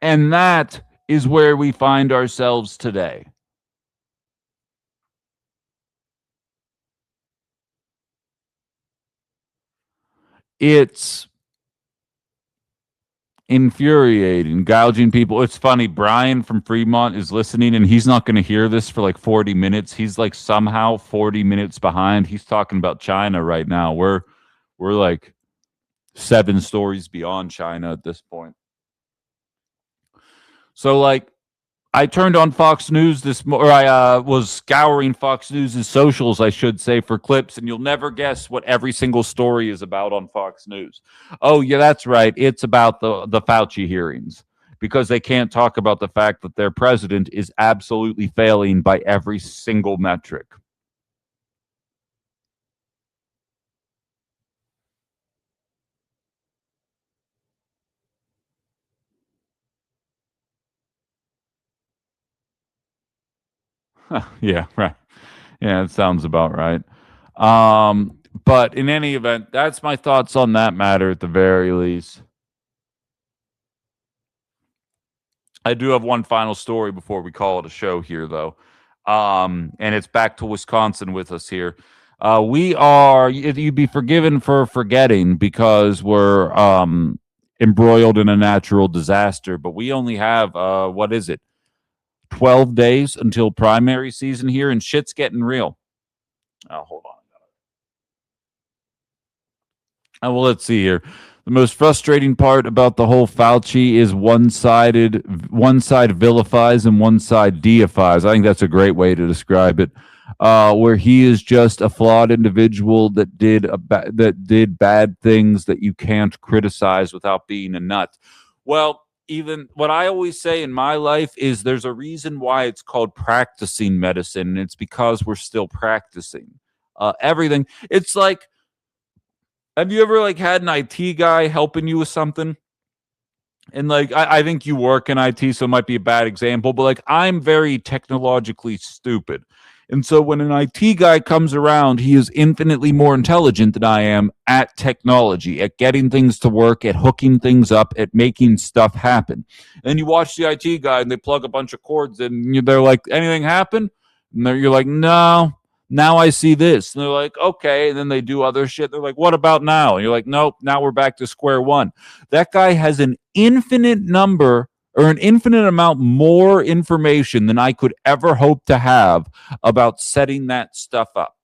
And that is where we find ourselves today. It's infuriating, gouging people. It's funny, Brian from Fremont is listening, and he's not going to hear this for like 40 minutes. He's like somehow 40 minutes behind. He's talking about China right now. We're like 7 stories beyond China at this point. So like, I turned on Fox News or I was scouring Fox News' socials, I should say, for clips, and you'll never guess what every single story is about on Fox News. Oh, yeah, that's right. It's about the Fauci hearings, because they can't talk about the fact that their president is absolutely failing by every single metric. Yeah, right. Yeah, it sounds about right. But in any event, that's my thoughts on that matter at the very least. I do have one final story before we call it a show here, though. And it's back to Wisconsin with us here. You'd be forgiven for forgetting because we're embroiled in a natural disaster, but we only have, 12 days until primary season here, and shit's getting real. Oh, hold on. Well, let's see here. The most frustrating part about the whole Fauci is one side vilifies and one side deifies. I think that's a great way to describe it. Where he is just a flawed individual that did bad things that you can't criticize without being a nut. Well, even what I always say in my life is there's a reason why it's called practicing medicine, and it's because we're still practicing everything. It's like, have you ever like had an IT guy helping you with something? And like, I think you work in IT, so it might be a bad example, but like, I'm very technologically stupid. And so when an IT guy comes around, he is infinitely more intelligent than I am at technology, at getting things to work, at hooking things up, at making stuff happen. And you watch the IT guy and they plug a bunch of cords and they're like, anything happen? And you're like, no. Now I see this. And they're like, okay. And then they do other shit. They're like, what about now? And you're like, nope, now we're back to square one. That guy has an infinite number or an infinite amount more information than I could ever hope to have about setting that stuff up.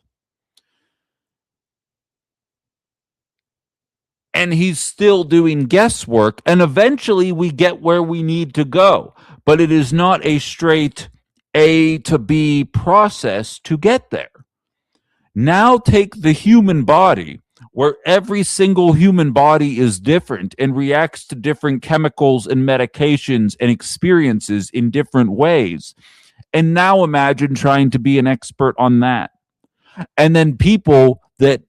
And he's still doing guesswork. And eventually we get where we need to go. But it is not a straight A to B process to get there. Now take the human body, where every single human body is different and reacts to different chemicals and medications and experiences in different ways. And now imagine trying to be an expert on that. And then people that,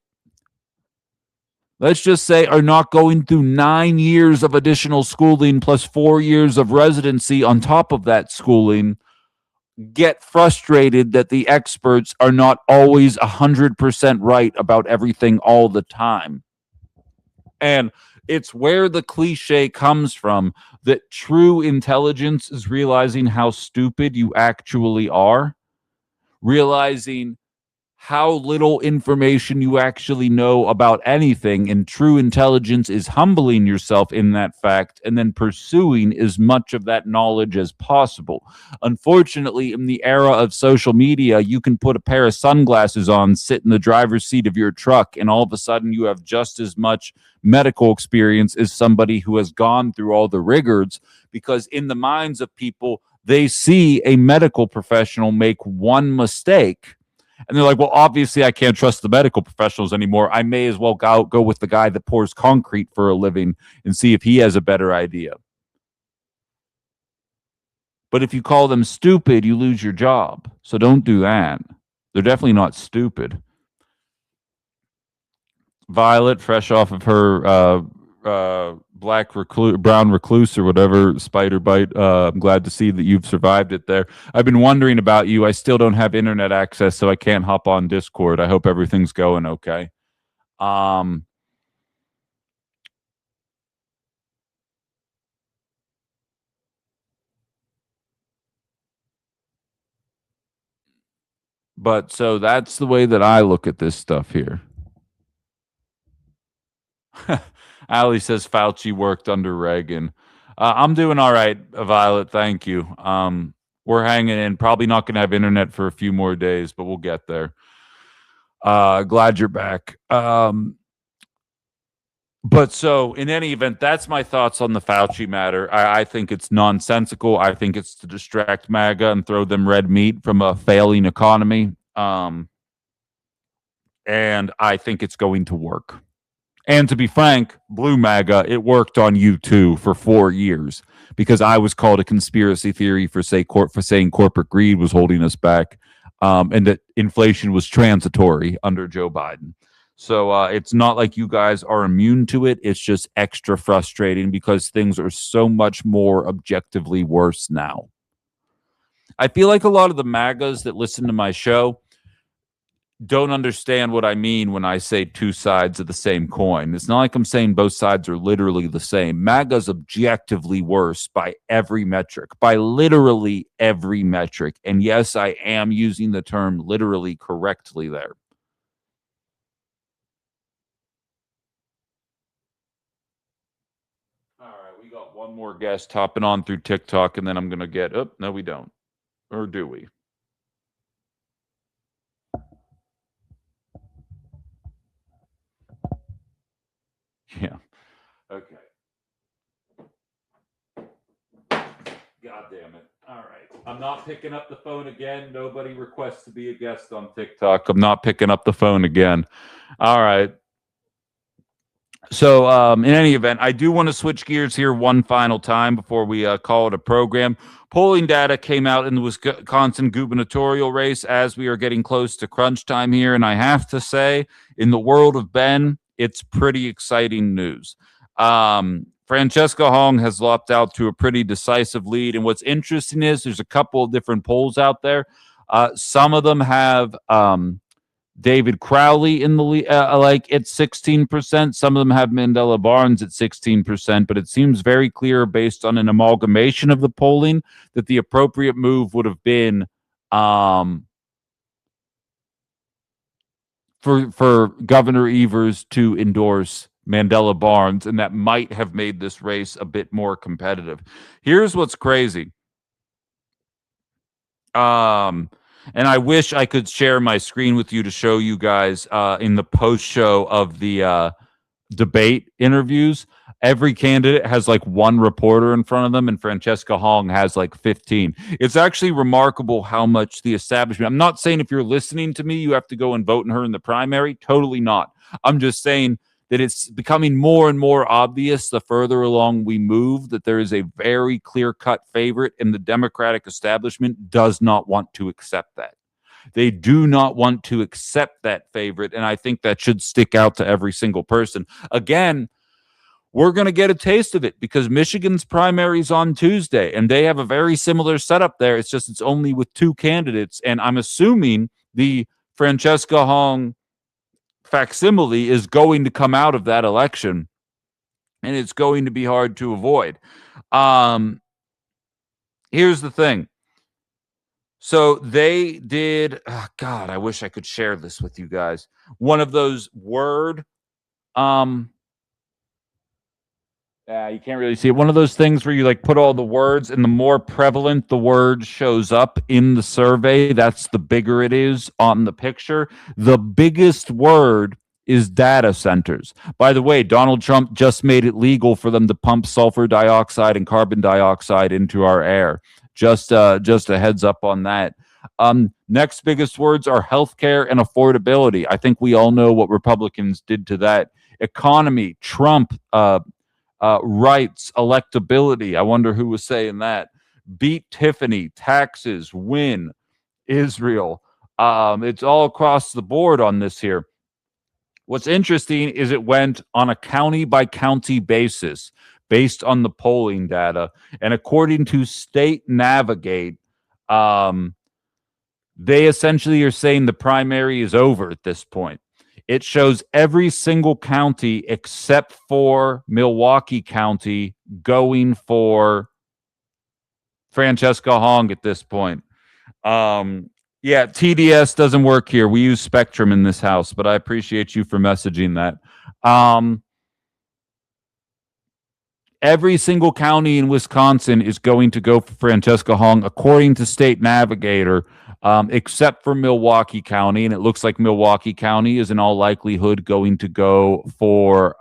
let's just say, are not going through 9 years of additional schooling plus 4 years of residency on top of that schooling, get frustrated that the experts are not always 100% right about everything all the time. And it's where the cliche comes from that true intelligence is realizing how stupid you actually are, realizing how little information you actually know about anything. And true intelligence is humbling yourself in that fact and then pursuing as much of that knowledge as possible. Unfortunately, in the era of social media, you can put a pair of sunglasses on, sit in the driver's seat of your truck, and all of a sudden you have just as much medical experience as somebody who has gone through all the rigors, because in the minds of people, they see a medical professional make one mistake and they're like, well, obviously I can't trust the medical professionals anymore. I may as well go with the guy that pours concrete for a living and see if he has a better idea. But if you call them stupid, you lose your job. So don't do that. They're definitely not stupid. Violet, fresh off of her brown recluse or whatever spider bite. I'm glad to see that you've survived it there. I've been wondering about you. I still don't have internet access, so I can't hop on Discord. I hope everything's going okay. But so that's the way that I look at this stuff here. Ali says Fauci worked under Reagan. I'm doing all right, Violet. Thank you. We're hanging in. Probably not going to have internet for a few more days, but we'll get there. Glad you're back. But so, in any event, that's my thoughts on the Fauci matter. I think it's nonsensical. I think it's to distract MAGA and throw them red meat from a failing economy. And I think it's going to work. And to be frank, Blue MAGA, it worked on you too for 4 years because I was called a conspiracy theory for saying corporate greed was holding us back, and that inflation was transitory under Joe Biden. So it's not like you guys are immune to it. It's just extra frustrating because things are so much more objectively worse now. I feel like a lot of the MAGAs that listen to my show don't understand what I mean when I say two sides of the same coin. It's not like I'm saying both sides are literally the same. MAGA's objectively worse by every metric, by literally every metric. And yes, I am using the term literally correctly there. All right, we got one more guest hopping on through TikTok, and then I'm going to get... Oh, no, we don't. Or do we? Yeah. Okay. God damn it. All right. I'm not picking up the phone again. Nobody requests to be a guest on TikTok. I'm not picking up the phone again. All right. So, in any event, I do want to switch gears here one final time before we call it a program. Polling data came out in the Wisconsin gubernatorial race as we are getting close to crunch time here. And I have to say, in the world of Ben, it's pretty exciting news. Francesca Hong has lopped out to a pretty decisive lead. And what's interesting is there's a couple of different polls out there. Some of them have David Crowley in the like at 16%. Some of them have Mandela Barnes at 16%, but it seems very clear based on an amalgamation of the polling that the appropriate move would have been for Governor Evers to endorse Mandela Barnes, and that might have made this race a bit more competitive. Here's what's crazy. And I wish I could share my screen with you to show you guys in the post show of the debate interviews. Every candidate has like one reporter in front of them, and Francesca Hong has like 15. It's actually remarkable how much the establishment... I'm not saying if you're listening to me, you have to go and vote in her in the primary. Totally not. I'm just saying that it's becoming more and more obvious the further along we move that there is a very clear-cut favorite, and the Democratic establishment does not want to accept that. They do not want to accept that favorite, and I think that should stick out to every single person. Again, we're going to get a taste of it because Michigan's primary is on Tuesday, and they have a very similar setup there. It's just it's only with two candidates, and I'm assuming the Francesca Hong facsimile is going to come out of that election. and it's going to be hard to avoid. Here's the thing. So they did, God, I wish I could share this with you guys. One of those word, you can't really see it. One of those things where you like put all the words, and the more prevalent the word shows up in the survey, that's the bigger it is on the picture. The biggest word is data centers. By the way, Donald Trump just made it legal for them to pump sulfur dioxide and carbon dioxide into our air. Just a heads up on that. Next biggest words are healthcare and affordability. I think we all know what Republicans did to that. Economy, Trump, rights, electability. I wonder who was saying that. Beat Tiffany, taxes, win, Israel. It's all across the board on this here. What's interesting is it went on a county by county basis based on the polling data. And according to State Navigate, they essentially are saying the primary is over at this point. It shows every single county except for Milwaukee County going for Francesca Hong at this point. Yeah, TDS doesn't work here. We use Spectrum in this house, but I appreciate you for messaging that. Every single county in Wisconsin is going to go for Francesca Hong, according to State Navigator, except for Milwaukee County. And it looks like Milwaukee County is in all likelihood going to go for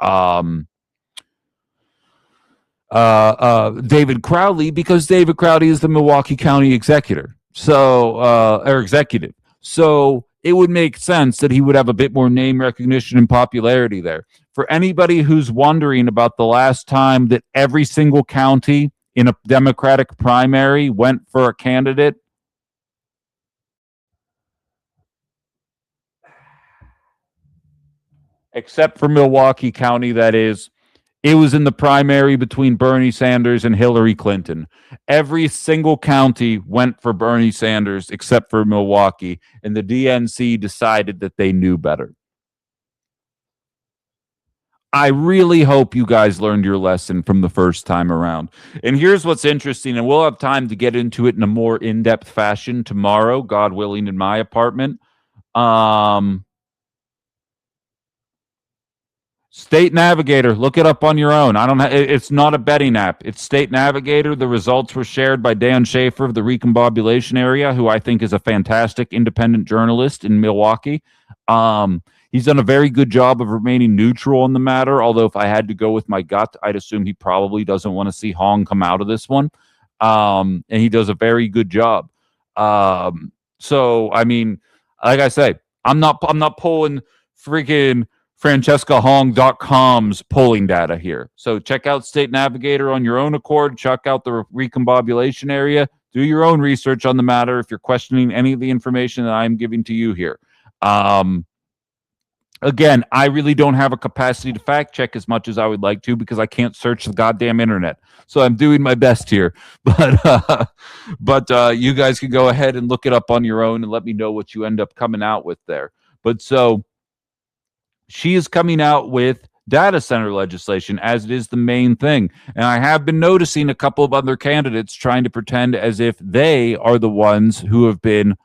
David Crowley, because David Crowley is the Milwaukee County executor. Or executive. So it would make sense that he would have a bit more name recognition and popularity there. For anybody who's wondering about the last time that every single county in a Democratic primary went for a candidate, except for Milwaukee County, that is, it was in the primary between Bernie Sanders and Hillary Clinton. Every single county went for Bernie Sanders except for Milwaukee, and the DNC decided that they knew better. I really hope you guys learned your lesson from the first time around. And here's what's interesting, and we'll have time to get into it in a more in-depth fashion tomorrow, God willing, in my apartment. State Navigator, look it up on your own. It's not a betting app. It's State Navigator. The results were shared by Dan Schaefer of the Recombobulation Area, who I think is a fantastic independent journalist in Milwaukee. He's done a very good job of remaining neutral on the matter, although if I had to go with my gut, I'd assume he probably doesn't want to see Hong come out of this one. And he does a very good job. So, I mean, like I say, I'm not pulling freaking FrancescaHong.com's polling data here. So check out State Navigator on your own accord. Check out the Recombobulation Area. Do your own research on the matter if you're questioning any of the information that I'm giving to you here. Again, I really don't have a capacity to fact check as much as I would like to because I can't search the goddamn internet. So I'm doing my best here. But you guys can go ahead and look it up on your own and let me know what you end up coming out with there. But so she is coming out with data center legislation as it is the main thing. And I have been noticing a couple of other candidates trying to pretend as if they are the ones who have been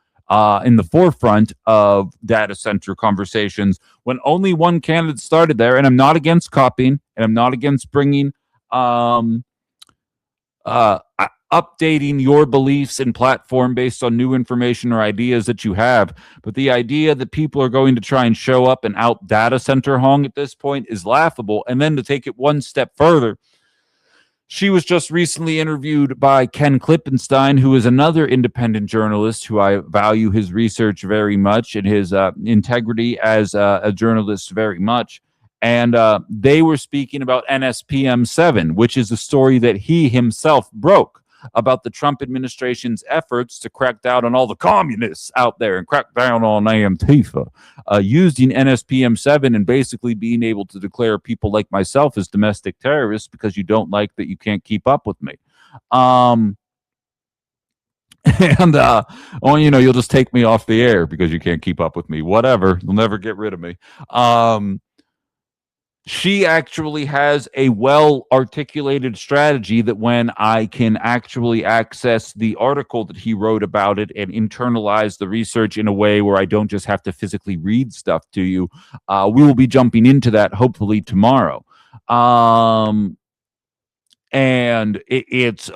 in the forefront of data center conversations when only one candidate started there. And I'm not against copying, and I'm not against bringing updating your beliefs and platform based on new information or ideas that you have. But the idea that people are going to try and show up and out data center Hong at this point is laughable. And then to take it one step further, she was just recently interviewed by Ken Klippenstein, who is another independent journalist who I value his research very much and his integrity as a journalist very much. And they were speaking about NSPM 7, which is a story that he himself broke about the Trump administration's efforts to crack down on all the communists out there and crack down on Antifa, using NSPM 7 and basically being able to declare people like myself as domestic terrorists because you don't like that you can't keep up with me. And, you'll just take me off the air because you can't keep up with me. Whatever. You'll never get rid of me. she actually has a well-articulated strategy that when I can actually access the article that he wrote about it and internalize the research in a way where I don't just have to physically read stuff to you, we will be jumping into that hopefully tomorrow. And it's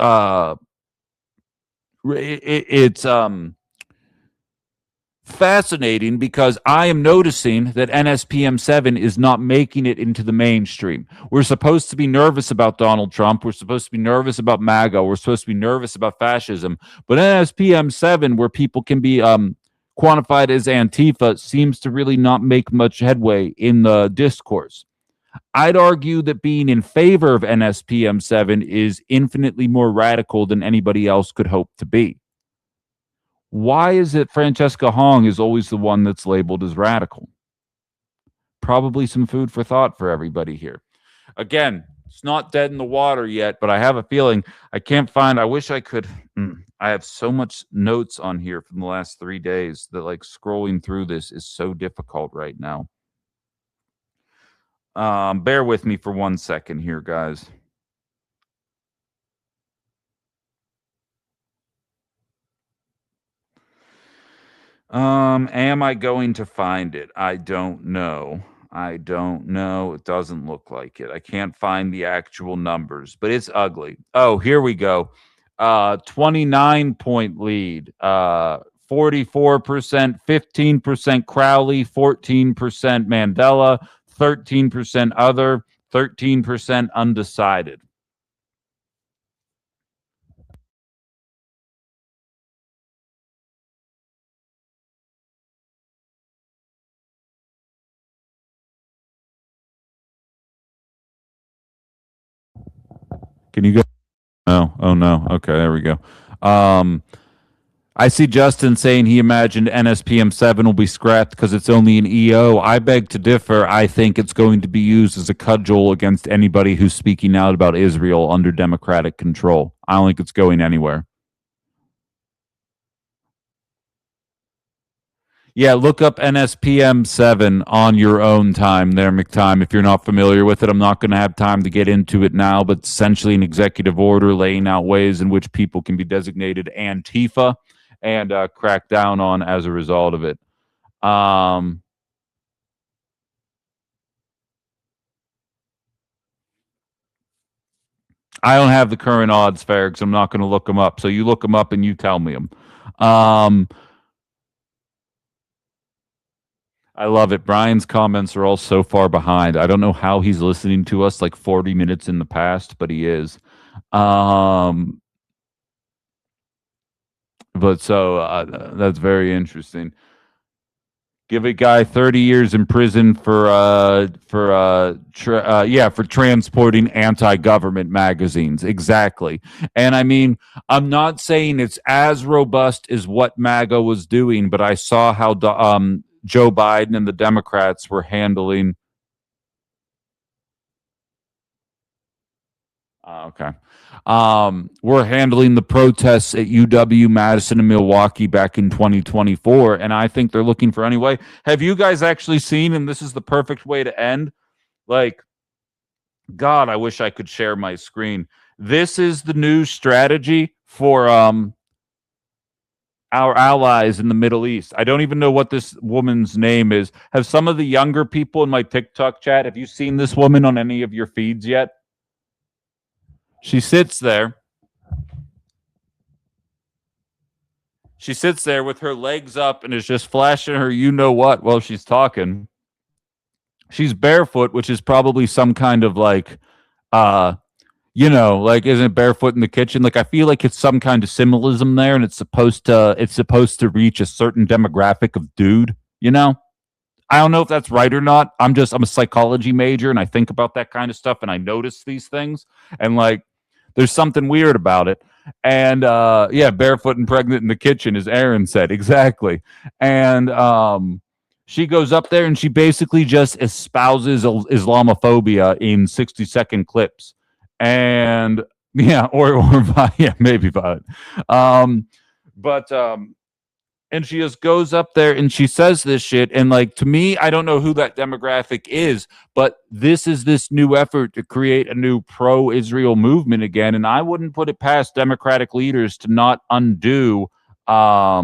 fascinating because I am noticing that NSPM 7 is not making it into the mainstream. We're supposed to be nervous about Donald Trump. We're supposed to be nervous about MAGA. We're supposed to be nervous about fascism. But NSPM 7, where people can be quantified as Antifa, seems to really not make much headway in the discourse. I'd argue that being in favor of NSPM 7 is infinitely more radical than anybody else could hope to be. Why is it Francesca Hong is always the one that's labeled as radical? Probably some food for thought for everybody here. Again, it's not dead in the water yet, but I have a feeling I can't find. I wish I could. I have so much notes on here from the last 3 days that like scrolling through this is so difficult right now. Bear with me for 1 second here, guys. Am I going to find it? I don't know. It doesn't look like it. I can't find the actual numbers, but it's ugly. Oh, here we go. 29-point lead. 44%, 15% Crowley, 14% Mandela, 13% other, 13% undecided. Can you go? Oh no. Okay, there we go. I see Justin saying he imagined NSPM 7 will be scrapped because it's only an EO. I beg to differ. I think it's going to be used as a cudgel against anybody who's speaking out about Israel under democratic control. I don't think it's going anywhere. Yeah, look up NSPM 7 on your own time there, McTime. If you're not familiar with it, I'm not going to have time to get into it now, but essentially an executive order laying out ways in which people can be designated Antifa and cracked down on as a result of it. I don't have the current odds, Farrags. I'm not going to look them up. So you look them up and you tell me them. I love it. Brian's comments are all so far behind. I don't know how he's listening to us like 40 minutes in the past, but he is. But so that's very interesting. Give a guy 30 years in prison for transporting anti-government magazines. Exactly. And I mean, I'm not saying it's as robust as what MAGA was doing, but I saw how Joe Biden and the Democrats were handling. Okay. We're handling the protests at UW, Madison, and Milwaukee back in 2024, and I think they're looking for any way. Have you guys actually seen, and this is the perfect way to end, like, God, I wish I could share my screen. This is the new strategy for our allies in the Middle East. I don't even know what this woman's name is. Have some of the younger people in my TikTok chat, have you seen this woman on any of your feeds yet? She sits there. She sits there with her legs up and is just flashing her you know what while she's talking. She's barefoot, which is probably some kind of like like isn't it barefoot in the kitchen? Like I feel like it's some kind of symbolism there, and it's supposed to reach a certain demographic of dude, you know? I don't know if that's right or not. I'm a psychology major and I think about that kind of stuff and I notice these things and like there's something weird about it. And barefoot and pregnant in the kitchen, as Aaron said. Exactly. And she goes up there and she basically just espouses Islamophobia in 60-second clips. And yeah, or maybe violent. And she just goes up there and she says this shit. And like, to me, I don't know who that demographic is, but this is this new effort to create a new pro-Israel movement again. And I wouldn't put it past Democratic leaders to not undo or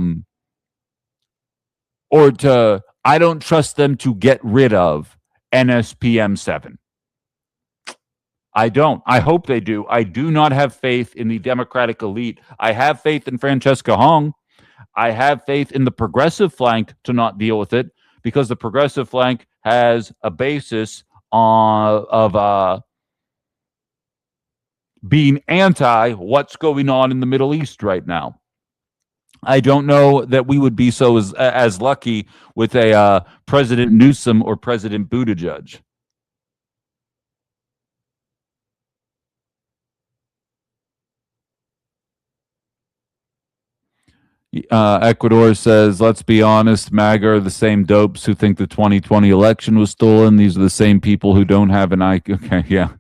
to, I don't trust them to get rid of NSPM 7. I don't. I hope they do. I do not have faith in the Democratic elite. I have faith in Francesca Hong. I have faith in the progressive flank to not deal with it, because the progressive flank has a basis of being anti what's going on in the Middle East right now. I don't know that we would be so as lucky with a President Newsom or President Buttigieg. Ecuador says, let's be honest, MAGA are the same dopes who think the 2020 election was stolen. These are the same people who don't have an IQ. Okay, yeah.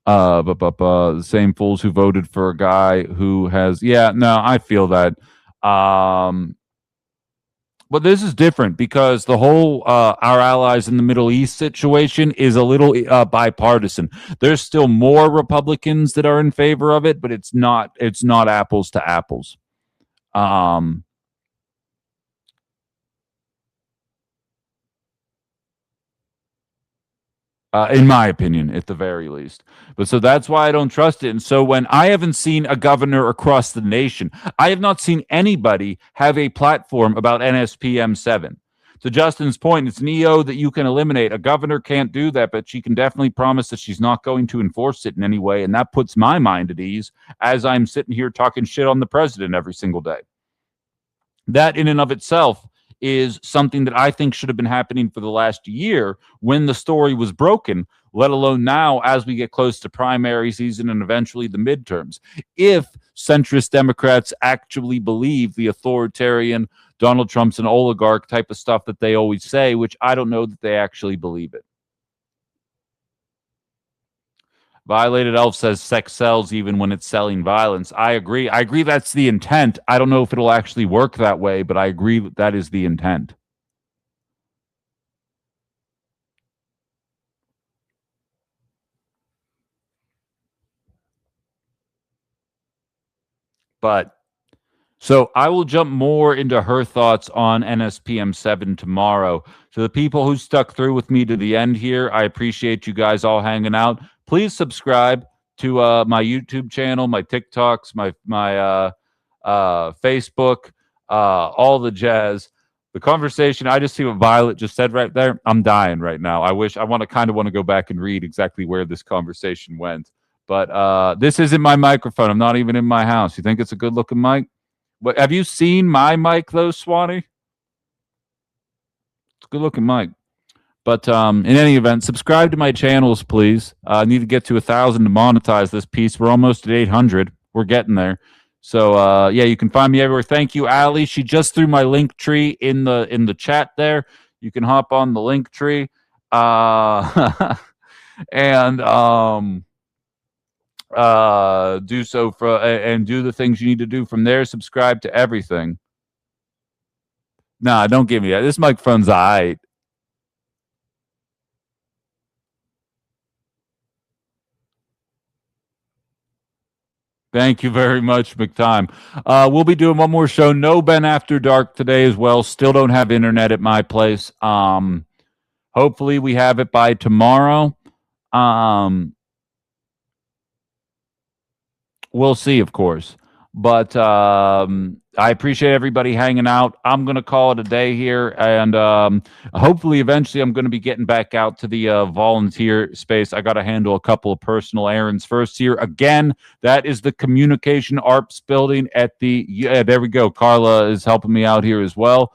The same fools who voted for a guy who has, yeah, no, I feel that. But this is different because the whole our allies in the Middle East situation is a little bipartisan. There's still more Republicans that are in favor of it, but it's not apples to apples. In my opinion, at the very least. But so that's why I don't trust it. And so when I haven't seen a governor across the nation, I have not seen anybody have a platform about NSPM 7. To Justin's point, it's NEO that you can eliminate. A governor can't do that, but she can definitely promise that she's not going to enforce it in any way. And that puts my mind at ease as I'm sitting here talking shit on the president every single day. That in and of itself is something that I think should have been happening for the last year when the story was broken, let alone now as we get close to primary season and eventually the midterms. If centrist Democrats actually believe the authoritarian Donald Trump's an oligarch type of stuff that they always say, which I don't know that they actually believe it. Violated Elf says sex sells even when it's selling violence. I agree. I agree that's the intent. I don't know if it'll actually work that way, but I agree that is the intent. But so I will jump more into her thoughts on NSPM 7 tomorrow. So the people who stuck through with me to the end here, I appreciate you guys all hanging out. Please subscribe to my YouTube channel, my TikToks, my Facebook, all the jazz. The conversation, I just see what Violet just said right there. I'm dying right now. I want to go back and read exactly where this conversation went. But this isn't my microphone. I'm not even in my house. You think it's a good looking mic? But have you seen my mic though, Swanee? It's a good looking mic. But in any event, subscribe to my channels, please. I need to get to 1,000 to monetize this piece. We're almost at 800. We're getting there. So yeah, you can find me everywhere. Thank you, Allie. She just threw my link tree in the chat there. You can hop on the link tree. And do so and do the things you need to do from there. Subscribe to everything. Nah, don't give me that. This microphone's all right. Thank you very much, McTime. We'll be doing one more show. No Ben After Dark today as well. Still don't have internet at my place. Hopefully we have it by tomorrow. We'll see, of course. But I appreciate everybody hanging out. I'm going to call it a day here. And hopefully, eventually, I'm going to be getting back out to the volunteer space. I got to handle a couple of personal errands first here. Again, that is the Communication Arts building at the... Yeah, there we go. Carla is helping me out here as well.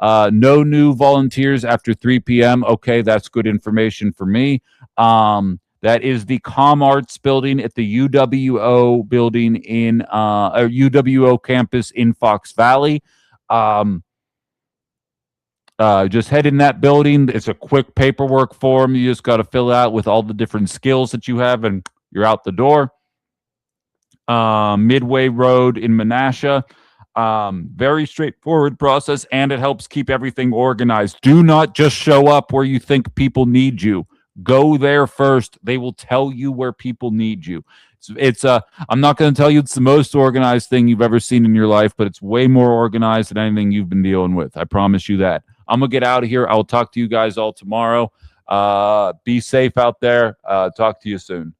No new volunteers after 3 p.m. Okay, that's good information for me. That is the Com Arts building at the UWO building in UWO campus in Fox Valley. Just head in that building. It's a quick paperwork form. You just got to fill out with all the different skills that you have, and you're out the door. Midway Road in Menasha. Very straightforward process, and it helps keep everything organized. Do not just show up where you think people need you. Go there first. They will tell you where people need you. I'm not going to tell you it's the most organized thing you've ever seen in your life, but it's way more organized than anything you've been dealing with. I promise you that. I'm going to get out of here. I'll talk to you guys all tomorrow. Be safe out there. Talk to you soon.